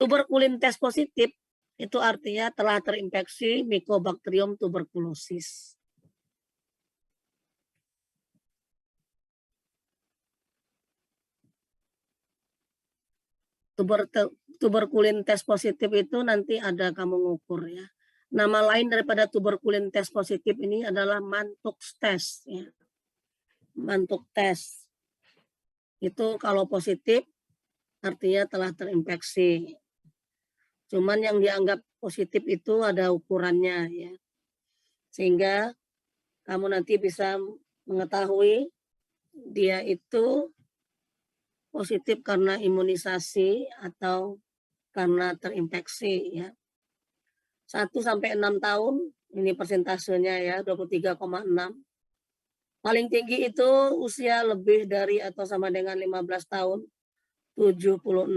Tuberkulin tes positif itu artinya telah terinfeksi Mycobacterium tuberculosis. Tuberkulin tes positif itu nanti ada kamu ngukur ya. Nama lain daripada tuberkulin tes positif ini adalah Mantoux test ya. Mantoux test itu kalau positif artinya telah terinfeksi. Cuman yang dianggap positif itu ada ukurannya ya. Sehingga kamu nanti bisa mengetahui dia itu positif karena imunisasi atau karena terinfeksi ya. 1-6 tahun ini persentasenya ya 23,6. Paling tinggi itu usia lebih dari atau sama dengan 15 tahun 76%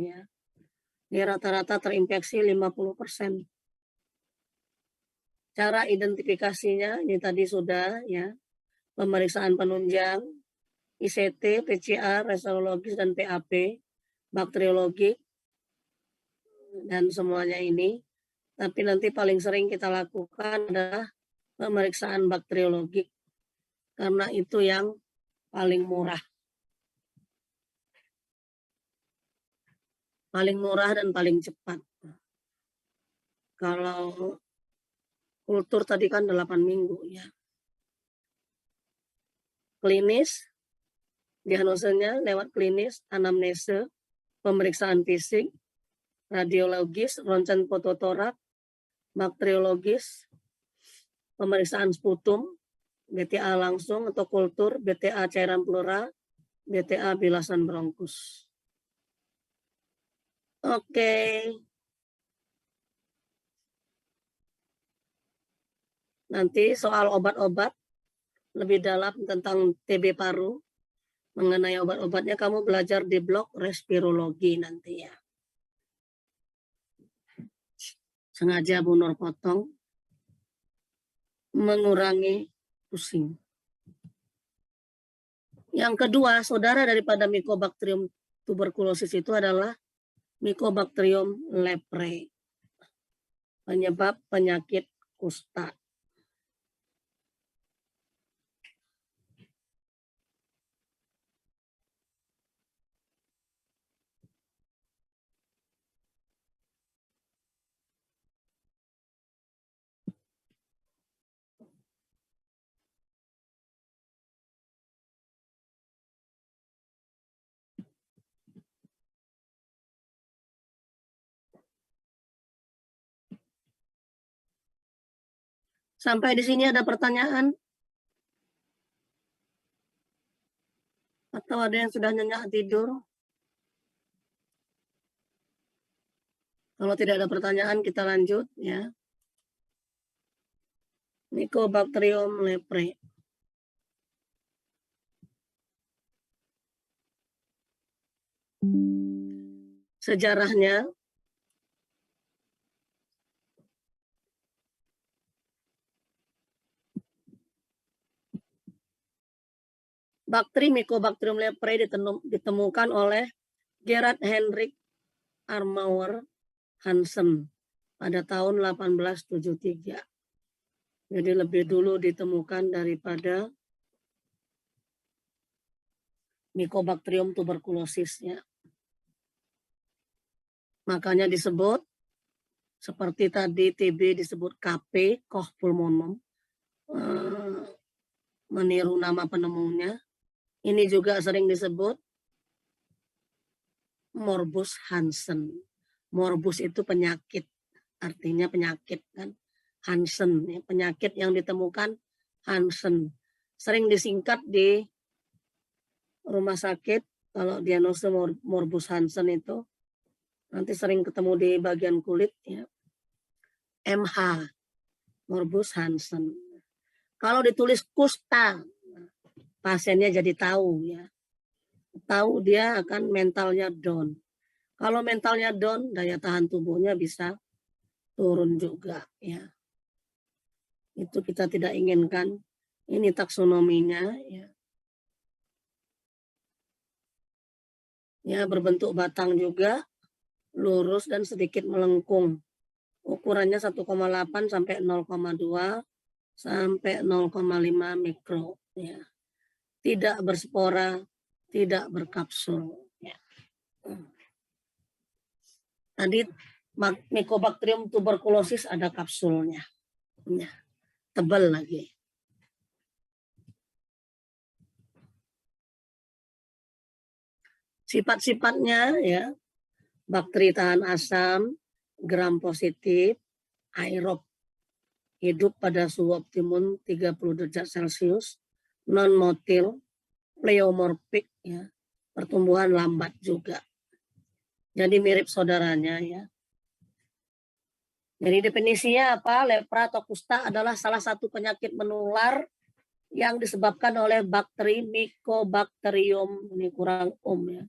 ya. Ini rata-rata terinfeksi 50%. Cara identifikasinya ini tadi sudah ya. Pemeriksaan penunjang, ICT, PCR, resologis dan PAP, bakteriologi dan semuanya ini. Tapi nanti paling sering kita lakukan adalah pemeriksaan bakteriologi karena itu yang paling murah. Paling murah dan paling cepat. Kalau kultur tadi kan 8 minggu ya. Klinis, diagnosenya lewat klinis, anamnese, pemeriksaan fisik, radiologis, ronsen fototorak, bakteriologis, pemeriksaan sputum, BTA langsung atau kultur, BTA cairan pleural, BTA bilasan bronkus. Oke. Nanti soal obat-obat lebih dalam tentang TB paru, mengenai obat-obatnya kamu belajar di blok respirologi nanti ya. Sengaja Bu Nur potong, mengurangi pusing. Yang kedua, saudara daripada Mycobacterium tuberculosis itu adalah Mycobacterium leprae, penyebab penyakit kusta. Sampai di sini ada pertanyaan? Atau ada yang sudah nyenyak tidur? Kalau tidak ada pertanyaan, kita lanjut ya. Mycobacterium leprae. Sejarahnya, bakteri Mycobacterium leprae ditemukan oleh Gerard Hendrik Armauer Hansen pada tahun 1873. Jadi lebih dulu ditemukan daripada Mycobacterium tuberculosis ya. Makanya disebut seperti tadi TB disebut KP, Koch pulmonum, meniru nama penemunya. Ini juga sering disebut morbus Hansen. Morbus itu penyakit, artinya penyakit kan. Hansen, ya, penyakit yang ditemukan Hansen. Sering disingkat di rumah sakit kalau diagnosa morbus Hansen itu nanti sering ketemu di bagian kulit ya. MH, morbus Hansen. Kalau ditulis kusta, pasiennya jadi tahu ya. Tahu dia akan mentalnya down. Kalau mentalnya down, daya tahan tubuhnya bisa turun juga ya. Itu kita tidak inginkan. Ini taksonominya ya. Ya, berbentuk batang juga, lurus dan sedikit melengkung. Ukurannya 1,8 sampai 0,2 sampai 0,5 mikro ya. Tidak berspora, tidak berkapsul ya. Tadi Mycobacterium tuberculosis ada kapsulnya. Ya, tebal lagi. Sifat-sifatnya ya, bakteri tahan asam, gram positif, aerob, hidup pada suhu optimum 30 derajat Celcius, non-motil, pleomorfik, ya, pertumbuhan lambat juga. Jadi mirip saudaranya ya. Jadi definisinya apa? Lepra atau kusta adalah salah satu penyakit menular yang disebabkan oleh bakteri Mycobacterium, ini kurang ya.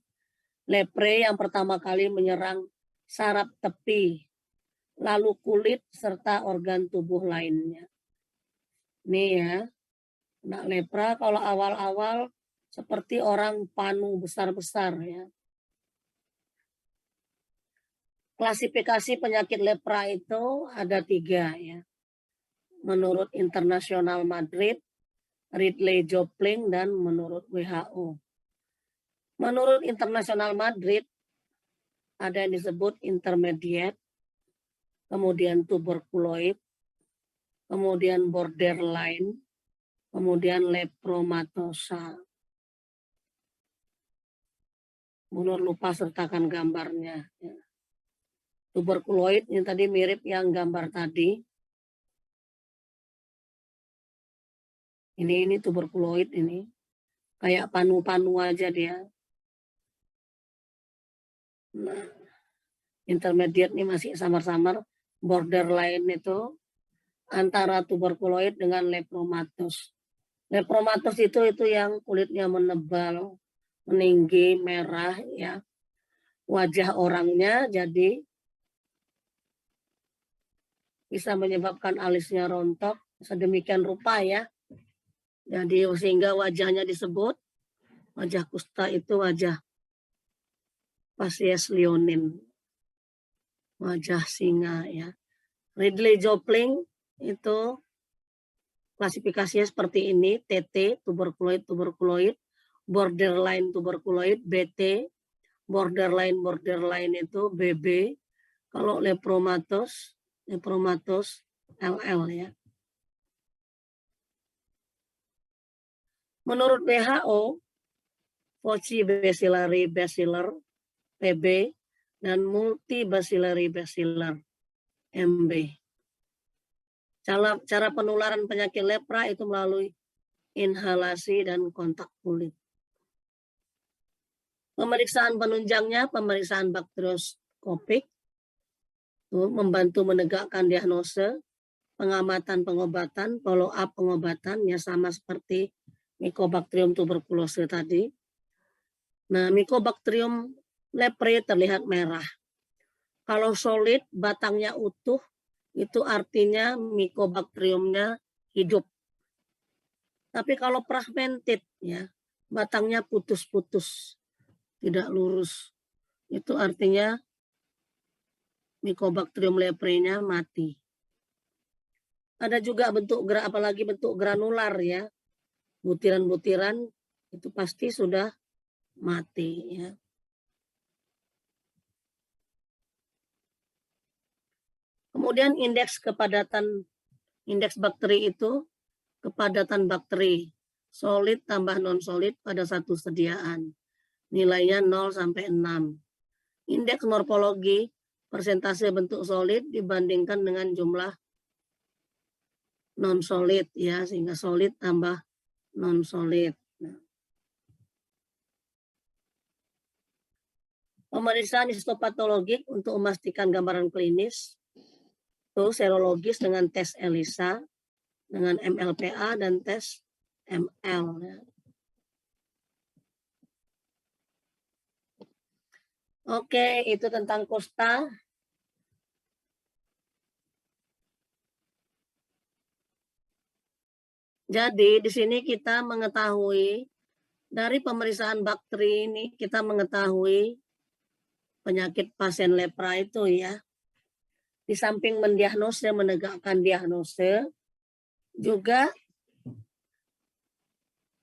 Lepre yang pertama kali menyerang saraf tepi, lalu kulit serta organ tubuh lainnya. Ini ya, kena lepra kalau awal-awal seperti orang panu besar-besar ya. Klasifikasi penyakit lepra itu ada 3 ya. Menurut Internasional Madrid, Ridley Jopling, dan menurut WHO. Menurut Internasional Madrid, ada yang disebut intermediate, kemudian tuberkuloid, kemudian borderline, kemudian lepromatosa. Munur lupa sertakan gambarnya. Tuberkuloid yang tadi mirip yang gambar tadi. Ini tuberkuloid ini. Kayak panu-panu aja dia. Nah, intermediate ini masih samar-samar. Borderline itu antara tuberkuloid dengan lepromatos. Lepromatos itu yang kulitnya menebal, meninggi, merah ya. Wajah orangnya jadi bisa menyebabkan alisnya rontok sedemikian rupa ya. Jadi sehingga wajahnya disebut wajah kusta itu wajah Pasies leonin, wajah singa ya. Ridley Jopling itu klasifikasinya seperti ini, TT, tuberkuloid, borderline tuberkuloid, BT, borderline itu BB, kalau lepromatos LL ya. Menurut WHO, Paucibacillary baciller PB dan multibacillary baciller MB. Cara penularan penyakit lepra itu melalui inhalasi dan kontak kulit. Pemeriksaan penunjangnya pemeriksaan bakterioskopik membantu menegakkan diagnosa, pengamatan pengobatan, follow up pengobatan ya sama seperti Mycobacterium tuberculosis tadi. Nah, Mycobacterium leprae terlihat merah. Kalau solid, batangnya utuh, itu artinya Mycobacteriumnya hidup. Tapi kalau fragmented ya, batangnya putus-putus, tidak lurus, itu artinya Mycobacterium leprae-nya mati. Ada juga apalagi bentuk granular ya, butiran-butiran itu pasti sudah mati ya. Kemudian indeks bakteri itu kepadatan bakteri solid tambah non solid pada satu sediaan. Nilainya 0 sampai 6. Indeks morfologi persentase bentuk solid dibandingkan dengan jumlah non solid ya, sehingga solid tambah non solid. Pemeriksaan histopatologik untuk memastikan gambaran klinis itu serologis dengan tes ELISA, dengan MLPA dan tes ML. Oke, itu tentang kusta. Jadi di sini kita mengetahui dari pemeriksaan bakteri ini kita mengetahui penyakit pasien lepra itu ya. Di samping mendiagnosa, menegakkan diagnosa, juga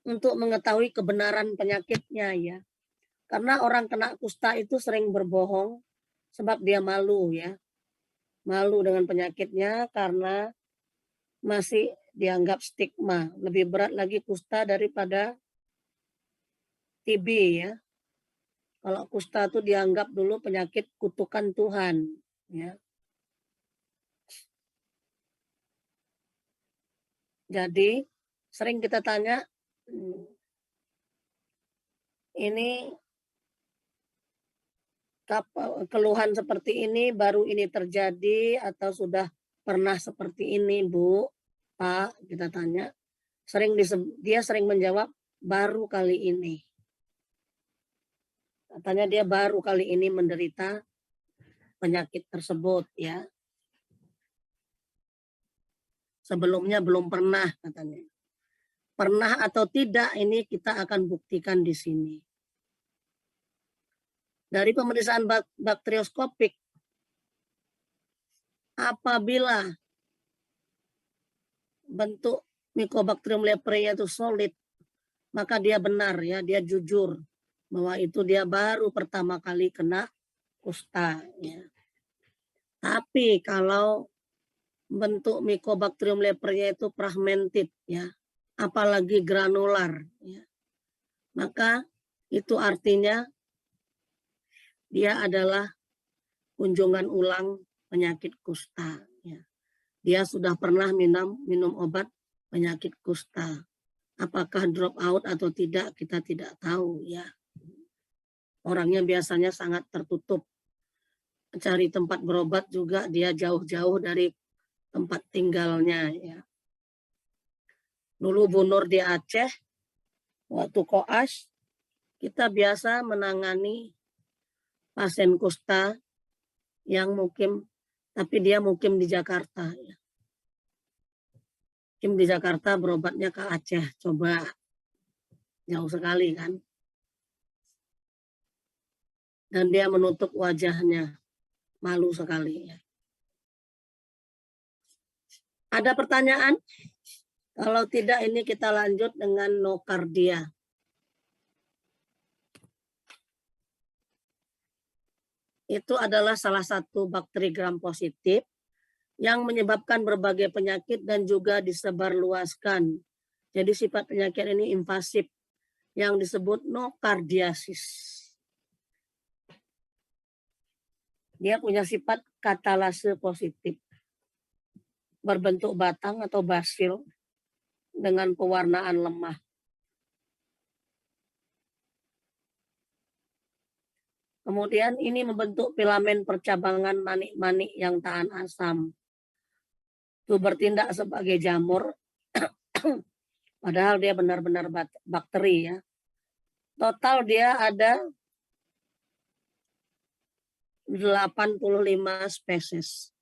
untuk mengetahui kebenaran penyakitnya ya. Karena orang kena kusta itu sering berbohong sebab dia malu ya. Malu dengan penyakitnya karena masih dianggap stigma. Lebih berat lagi kusta daripada TB ya. Kalau kusta itu dianggap dulu penyakit kutukan Tuhan ya. Jadi sering kita tanya, ini keluhan seperti ini baru ini terjadi atau sudah pernah seperti ini, Bu, Pak, kita tanya. Dia sering menjawab baru kali ini. Katanya dia baru kali ini menderita penyakit tersebut ya. Sebelumnya belum pernah katanya. Pernah atau tidak ini kita akan buktikan di sini. Dari pemeriksaan bakterioskopik, apabila bentuk Mycobacterium leprae itu solid, maka dia benar ya, dia jujur bahwa itu dia baru pertama kali kena kusta ya. Tapi kalau bentuk Mycobacterium leprae itu fragmented ya, apalagi granular ya, maka itu artinya dia adalah kunjungan ulang penyakit kusta ya. Dia sudah pernah minum obat penyakit kusta. Apakah drop out atau tidak kita tidak tahu ya. Orangnya biasanya sangat tertutup. Cari tempat berobat juga dia jauh-jauh dari tempat tinggalnya ya. Dulu Bu Nur di Aceh, waktu koas, kita biasa menangani pasien kusta yang tapi dia mukim di Jakarta. Ya. Mukim di Jakarta berobatnya ke Aceh, coba jauh sekali kan. Dan dia menutup wajahnya, malu sekali. Ya. Ada pertanyaan? Kalau tidak ini kita lanjut dengan nokardia. Itu adalah salah satu bakteri gram positif yang menyebabkan berbagai penyakit dan juga disebarluaskan. Jadi sifat penyakit ini invasif yang disebut nokardiasis. Dia punya sifat katalase positif. Berbentuk batang atau basil dengan pewarnaan lemah. Kemudian ini membentuk filamen percabangan manik-manik yang tahan asam. Itu bertindak sebagai jamur, padahal dia benar-benar bakteri ya. Total dia ada 85 spesies.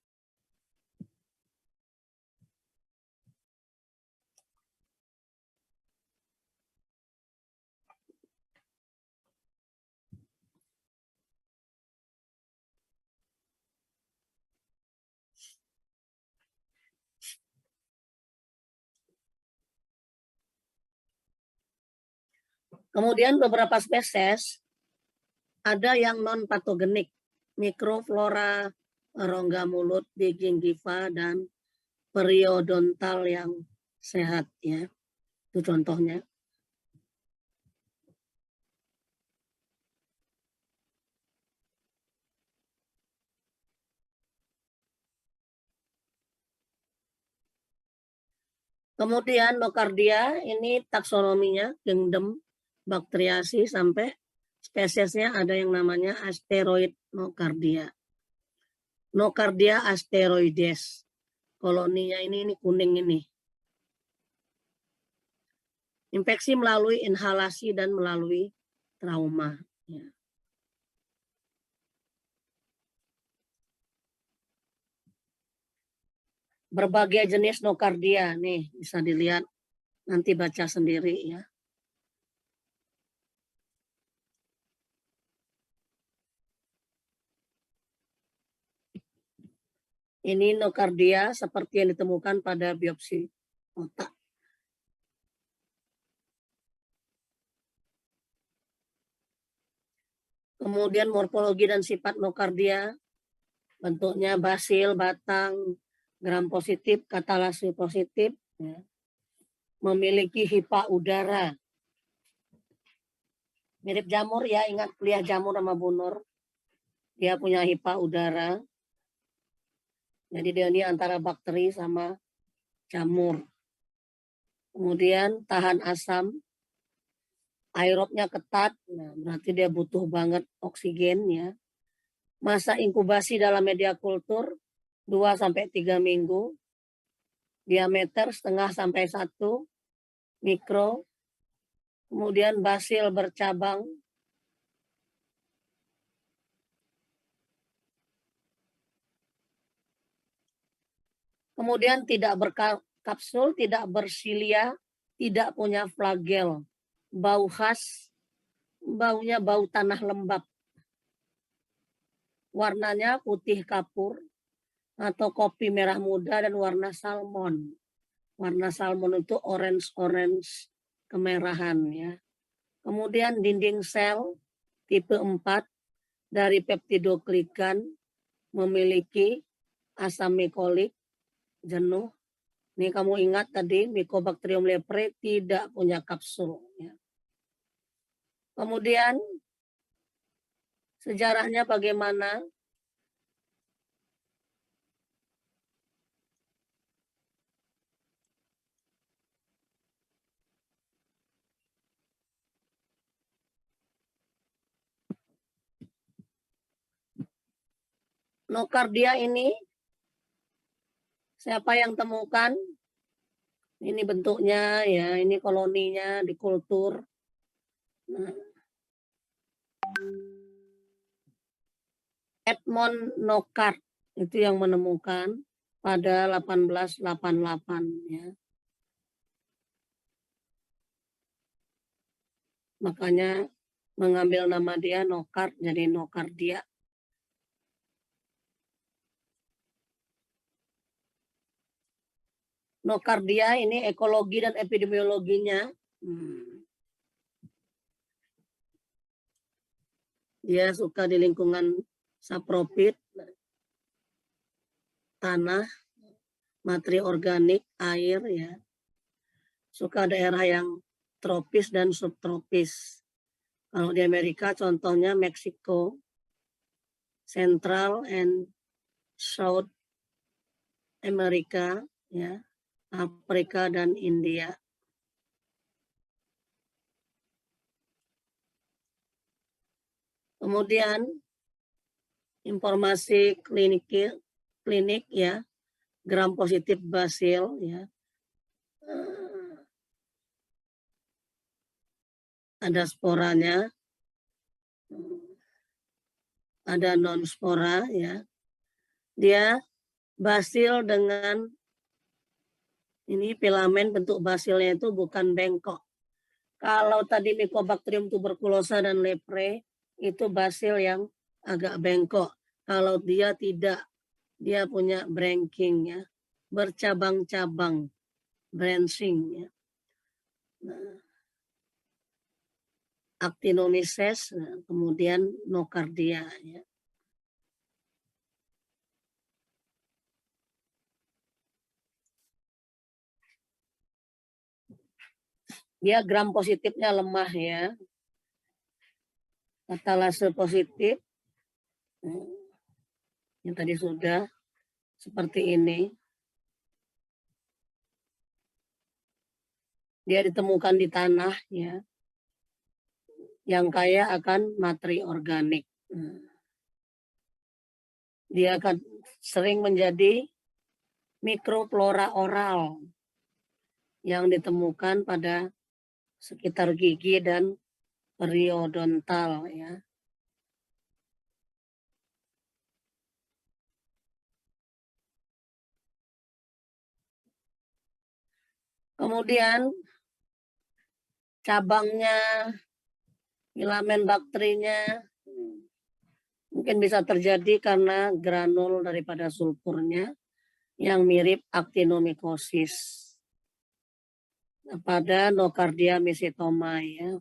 Kemudian beberapa spesies ada yang non patogenik, mikroflora, rongga mulut di gingiva dan periodontal yang sehat ya. Itu contohnya. Kemudian nocardia ini taksonominya kingdom Bactriaceae sampai spesiesnya ada yang namanya asteroid nocardia. Nocardia asteroides. Koloninya ini kuning ini. Infeksi melalui inhalasi dan melalui trauma. Ya. Berbagai jenis nocardia nih bisa dilihat, nanti baca sendiri ya. Ini nocardia seperti yang ditemukan pada biopsi otak. Kemudian morfologi dan sifat nocardia, bentuknya basil, batang, gram positif, katalase positif, ya. Memiliki hipa udara. Mirip jamur ya, ingat kuliah jamur sama bunur. Dia punya hipa udara. Jadi dia ini antara bakteri sama jamur. Kemudian tahan asam, aerobnya ketat, nah, berarti dia butuh banget oksigen ya. Masa inkubasi dalam media kultur 2-3 minggu. Diameter 0,5-1 mikro. Kemudian basil bercabang. Kemudian tidak berkapsul, tidak bersilia, tidak punya flagel. Bau khas, baunya bau tanah lembab. Warnanya putih kapur atau kopi merah muda dan warna salmon. Warna salmon itu orange kemerahan ya. Kemudian dinding sel tipe 4 dari peptidoglikan memiliki asam mikolik, jenuh. Ini kamu ingat tadi Mycobacterium leprae tidak punya kapsul. Ya. Kemudian sejarahnya bagaimana? Nocardia ini siapa yang temukan? Ini bentuknya ya, ini koloninya di kultur. Nah. Edmond Nocard itu yang menemukan pada 1888 ya. Makanya mengambil nama dia Nocard jadi Nocardia. Nocardia ini ekologi dan epidemiologinya. Dia suka di lingkungan sapropit, tanah, materi organik, air ya. Suka daerah yang tropis dan subtropis. Kalau di Amerika contohnya Meksiko, Central and South Amerika ya. Afrika dan India. Kemudian informasi klinik ya, gram positif basil ya. Ada sporanya, ada non spora ya. Dia basil dengan ini filamen bentuk basilnya itu bukan bengkok. Kalau tadi Mycobacterium tuberculosa dan leprae itu basil yang agak bengkok. Kalau dia tidak, dia punya branching ya, bercabang-cabang, branching ya. Nah. actinomyces, kemudian nocardia. Ya. Dia gram positifnya lemah ya. Katalase positif, yang tadi sudah seperti ini. Dia ditemukan di tanah ya, yang kaya akan materi organik. Dia akan sering menjadi mikroflora oral yang ditemukan pada sekitar gigi dan periodontal ya. Kemudian cabangnya, filamen bakterinya mungkin bisa terjadi karena granul daripada sulfurnya yang mirip actinomycosis pada nocardia mesitoma ya.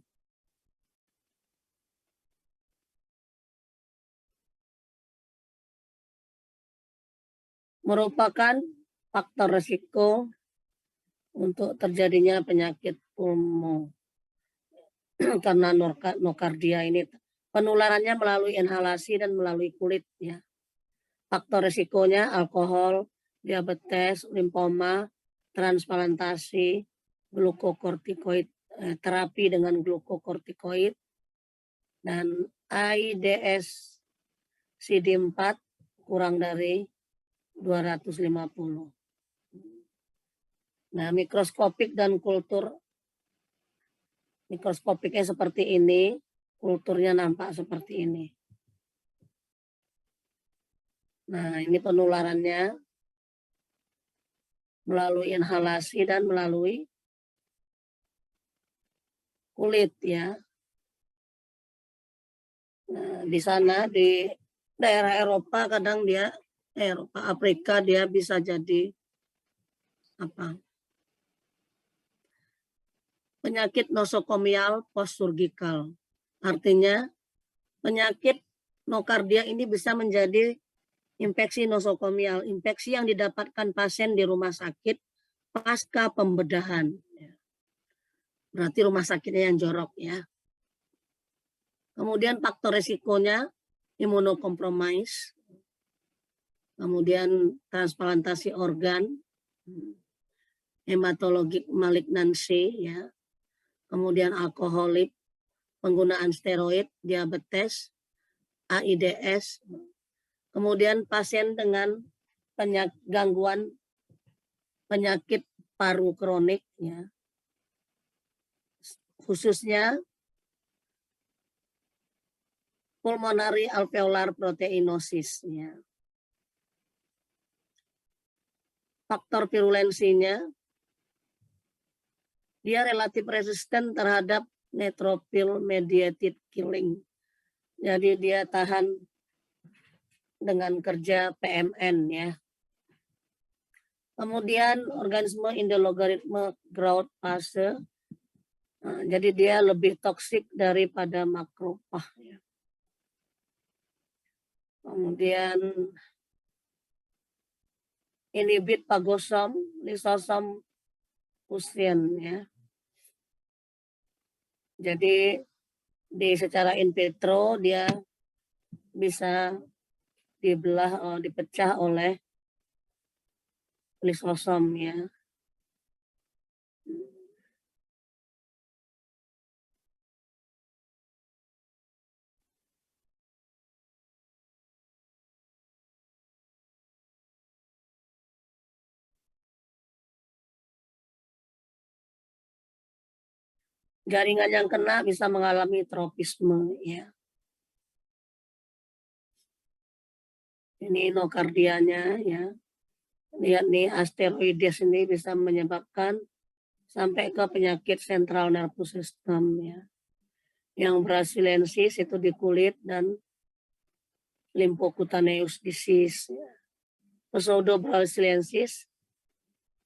Merupakan faktor risiko untuk terjadinya penyakit pulmo karena nocardia ini penularannya melalui inhalasi dan melalui kulit ya. Faktor risikonya alkohol, diabetes, limfoma, transplantasi, glukokortikoid, terapi dengan glukokortikoid, dan AIDS CD4 kurang dari 250. Nah, mikroskopik dan kultur mikroskopiknya seperti ini, kulturnya nampak seperti ini. Nah, ini penularannya melalui inhalasi dan melalui kulit ya. Nah, di sana di daerah Eropa kadang dia Eropa, Afrika dia bisa jadi apa? Penyakit nosokomial postsurgikal. Artinya penyakit nocardia ini bisa menjadi infeksi nosokomial, infeksi yang didapatkan pasien di rumah sakit pasca pembedahan. Berarti rumah sakitnya yang jorok ya. Kemudian faktor resikonya imunokompromis, kemudian transplantasi organ, hematologik malignansi ya, kemudian alkoholik, penggunaan steroid, diabetes, AIDS, kemudian pasien dengan gangguan penyakit paru kronik ya, khususnya pulmonary alveolar proteinosis ya. Faktor virulensinya, dia relatif resisten terhadap neutrophil mediated killing. Jadi dia tahan dengan kerja PMN ya. Kemudian organisme in the logarithm growth fase. Nah, jadi dia lebih toksik daripada makrofag ya. Kemudian inhibit fagosom, lisosom fusion ya. Jadi secara in vitro dia bisa dipecah oleh lisosom ya. Jaringan yang kena bisa mengalami tropisme ya. Ini nocardianya ya. Lihat nih asteroides ini bisa menyebabkan sampai ke penyakit central nervous system ya. Yang brasiliensis itu di kulit dan lymphocutaneous disease ya. Pseudobrasiliensis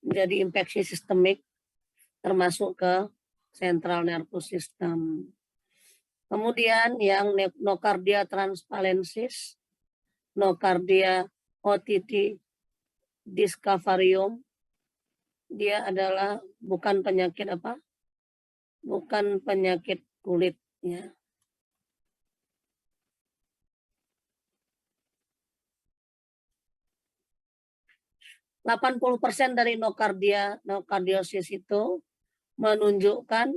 menjadi infeksi sistemik termasuk ke central nervous system. Kemudian yang nocardia transparensis, nocardia otiti discavarium, dia adalah bukan penyakit apa? Bukan penyakit kulit ya. %80 dari nokardiosis itu menunjukkan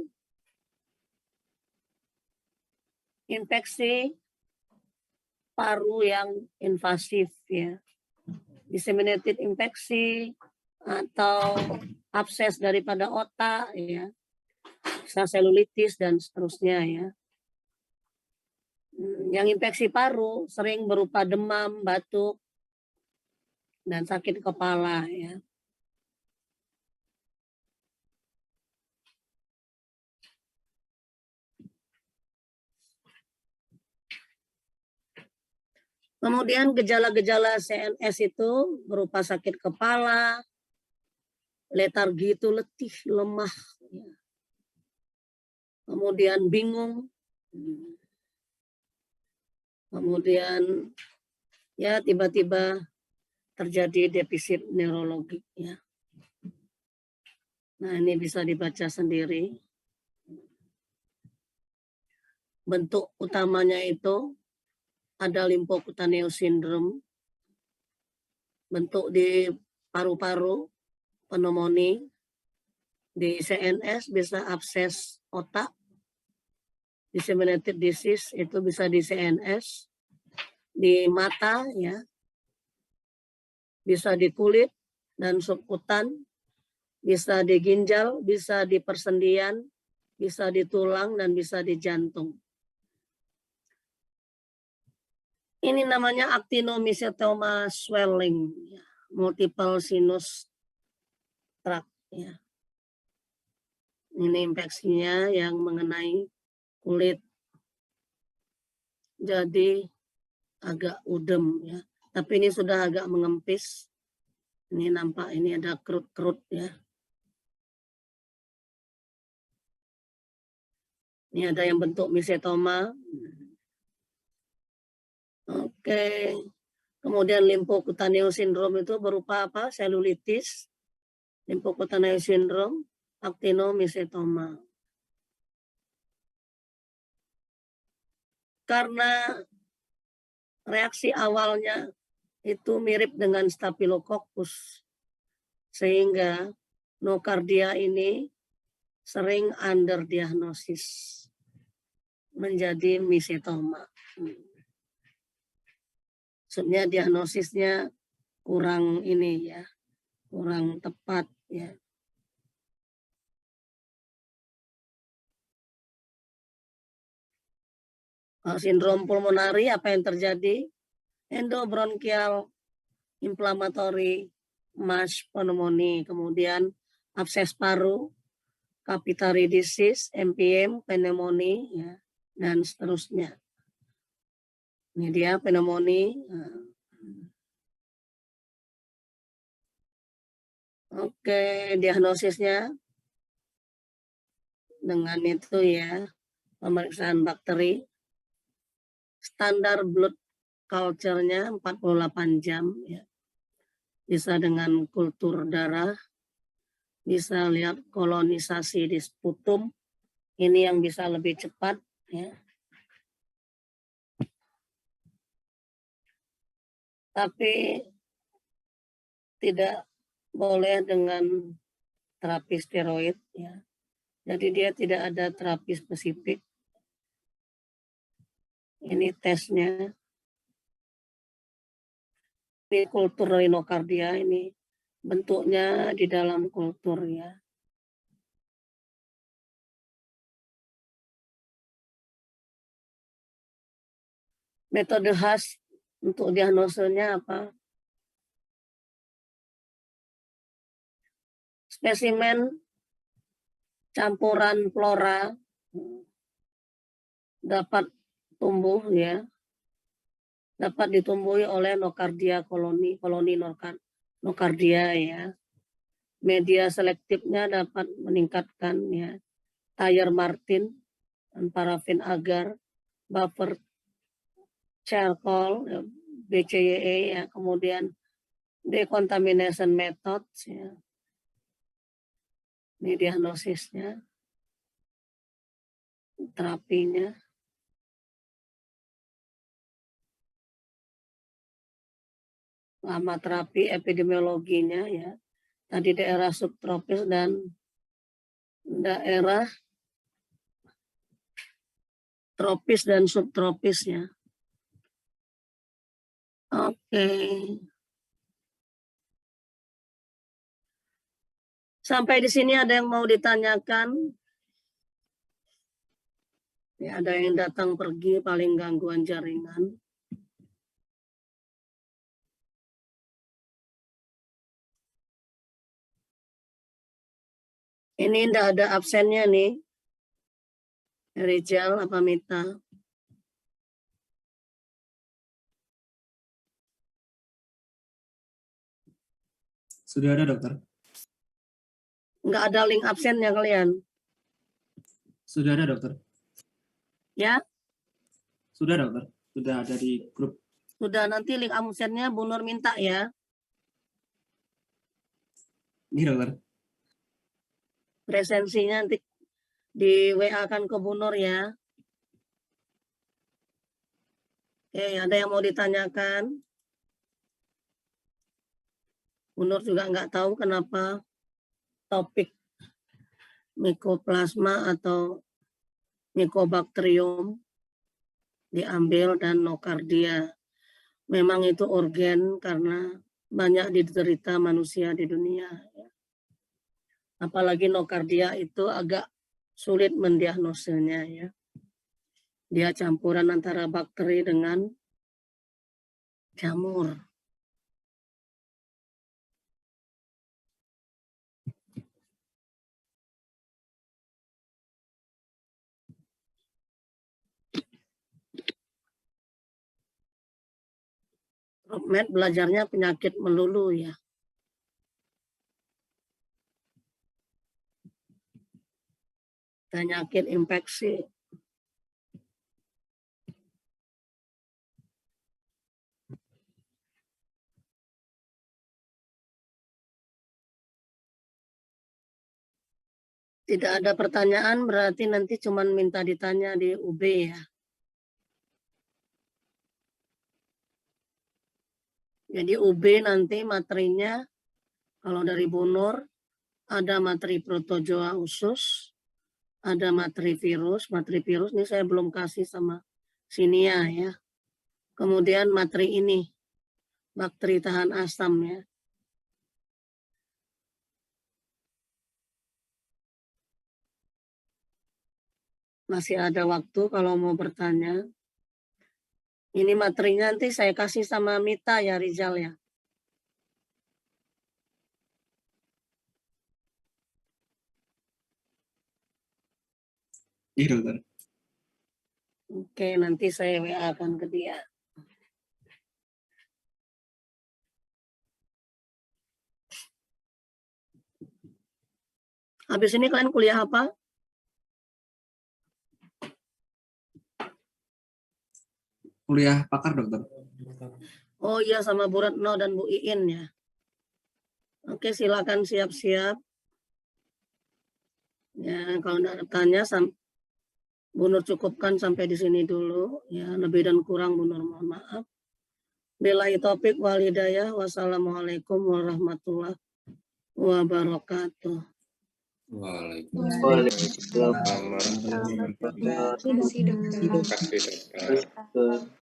infeksi paru yang invasif ya. Disseminated infeksi atau abses daripada otak ya. Bisa selulitis dan seterusnya ya. Yang infeksi paru sering berupa demam, batuk, dan sakit kepala ya. Kemudian gejala-gejala CNS itu berupa sakit kepala, letargi itu letih, lemah, ya. Kemudian bingung, kemudian ya tiba-tiba terjadi defisit neurologik ya. Nah ini bisa dibaca sendiri. Bentuk utamanya itu ada limfocutaneous syndrome, bentuk di paru-paru, pneumonia, di CNS bisa abses otak, disseminated disease itu bisa di CNS, di mata ya, bisa di kulit dan subkutan, bisa di ginjal, bisa di persendian, bisa di tulang dan bisa di jantung. Ini namanya actinomycetoma swelling, ya. Multiple sinus tract. Ya. Ini infeksinya yang mengenai kulit. Jadi agak udem ya. Tapi ini sudah agak mengempis. Ini nampak ini ada kerut-kerut ya. Ini ada yang bentuk mycetoma. Oke. Kemudian limfocutaneous syndrome itu berupa apa? Selulitis. Limfocutaneous syndrome, actinomycetoma. Karena reaksi awalnya itu mirip dengan Staphylococcus, sehingga nocardia ini sering underdiagnosis menjadi mycetoma. Maksudnya diagnosisnya kurang ini ya, kurang tepat ya. Sindrom pulmonari apa yang terjadi? Endobronchial inflammatory mass pneumonia, kemudian abses paru, capillary disease, MPM, pneumonia ya, dan seterusnya. Ini dia pneumonia. Oke, diagnosisnya dengan itu ya, pemeriksaan bakteri. Standar blood culture-nya 48 jam ya. Bisa dengan kultur darah, bisa lihat kolonisasi di sputum. Ini yang bisa lebih cepat ya. Tapi tidak boleh dengan terapi steroid ya. Jadi dia tidak ada terapi spesifik. Ini tesnya. Ini kultur rinokardia, ini bentuknya di dalam kultur ya. Metode khas untuk diagnosenya apa? Spesimen campuran flora dapat tumbuh ya, dapat ditumbuhi oleh nocardia koloni nocardia ya. Media selektifnya dapat meningkatkan ya. Thayer Martin dan parafin agar, buffer charcoal, BCYE, ya, kemudian decontamination methods, ya. Ini diagnosisnya, terapinya. Lama terapi epidemiologinya, ya. Tadi daerah subtropis dan daerah tropis dan subtropisnya. Oke. Sampai di sini ada yang mau ditanyakan? Ya, ada yang datang pergi, paling gangguan jaringan. Ini enggak ada absennya nih. Rizal apa Mita? Sudah ada, dokter. Enggak ada link absennya kalian? Sudah ada, dokter. Ya? Sudah, dokter. Sudah ada di grup. Sudah, nanti link absennya Bu Nur minta ya. Ini, dokter. Presensinya nanti di WA kan ke Bu Nur ya. Oke, ada yang mau ditanyakan? Bu Nur juga nggak tahu kenapa topik Mycoplasma atau Mycobacterium diambil dan nocardia. Memang itu urgen karena banyak diderita manusia di dunia. Apalagi nocardia itu agak sulit mendiagnosisnya ya. Dia campuran antara bakteri dengan jamur. PubMed belajarnya penyakit melulu ya. Penyakit infeksi. Tidak ada pertanyaan berarti nanti cuma minta ditanya di UB ya. Jadi UB nanti materinya kalau dari Bu Nur ada materi protozoa usus, ada materi virus ini saya belum kasih sama Sinia ya. Kemudian materi ini bakteri tahan asam ya. Masih ada waktu kalau mau bertanya. Ini materinya nanti saya kasih sama Mita ya Rizal ya. Iya, dokter. Oke, nanti saya WA akan ke dia. Habis ini kalian kuliah apa? Kuliah pakar, dokter. Oh iya, sama Bu Retno dan Bu Iin ya. Oke, silakan siap-siap. Ya, kalau tidak tanya, Bu Nur cukupkan sampai di sini dulu. Ya, lebih dan kurang Bu Nur mohon maaf. Billahi taufik wal hidayah. Wassalamualaikum warahmatullahi wabarakatuh. Waalaikumsalam warahmatullahi wabarakatuh. Terima kasih, dokter. Terima kasih, dokter.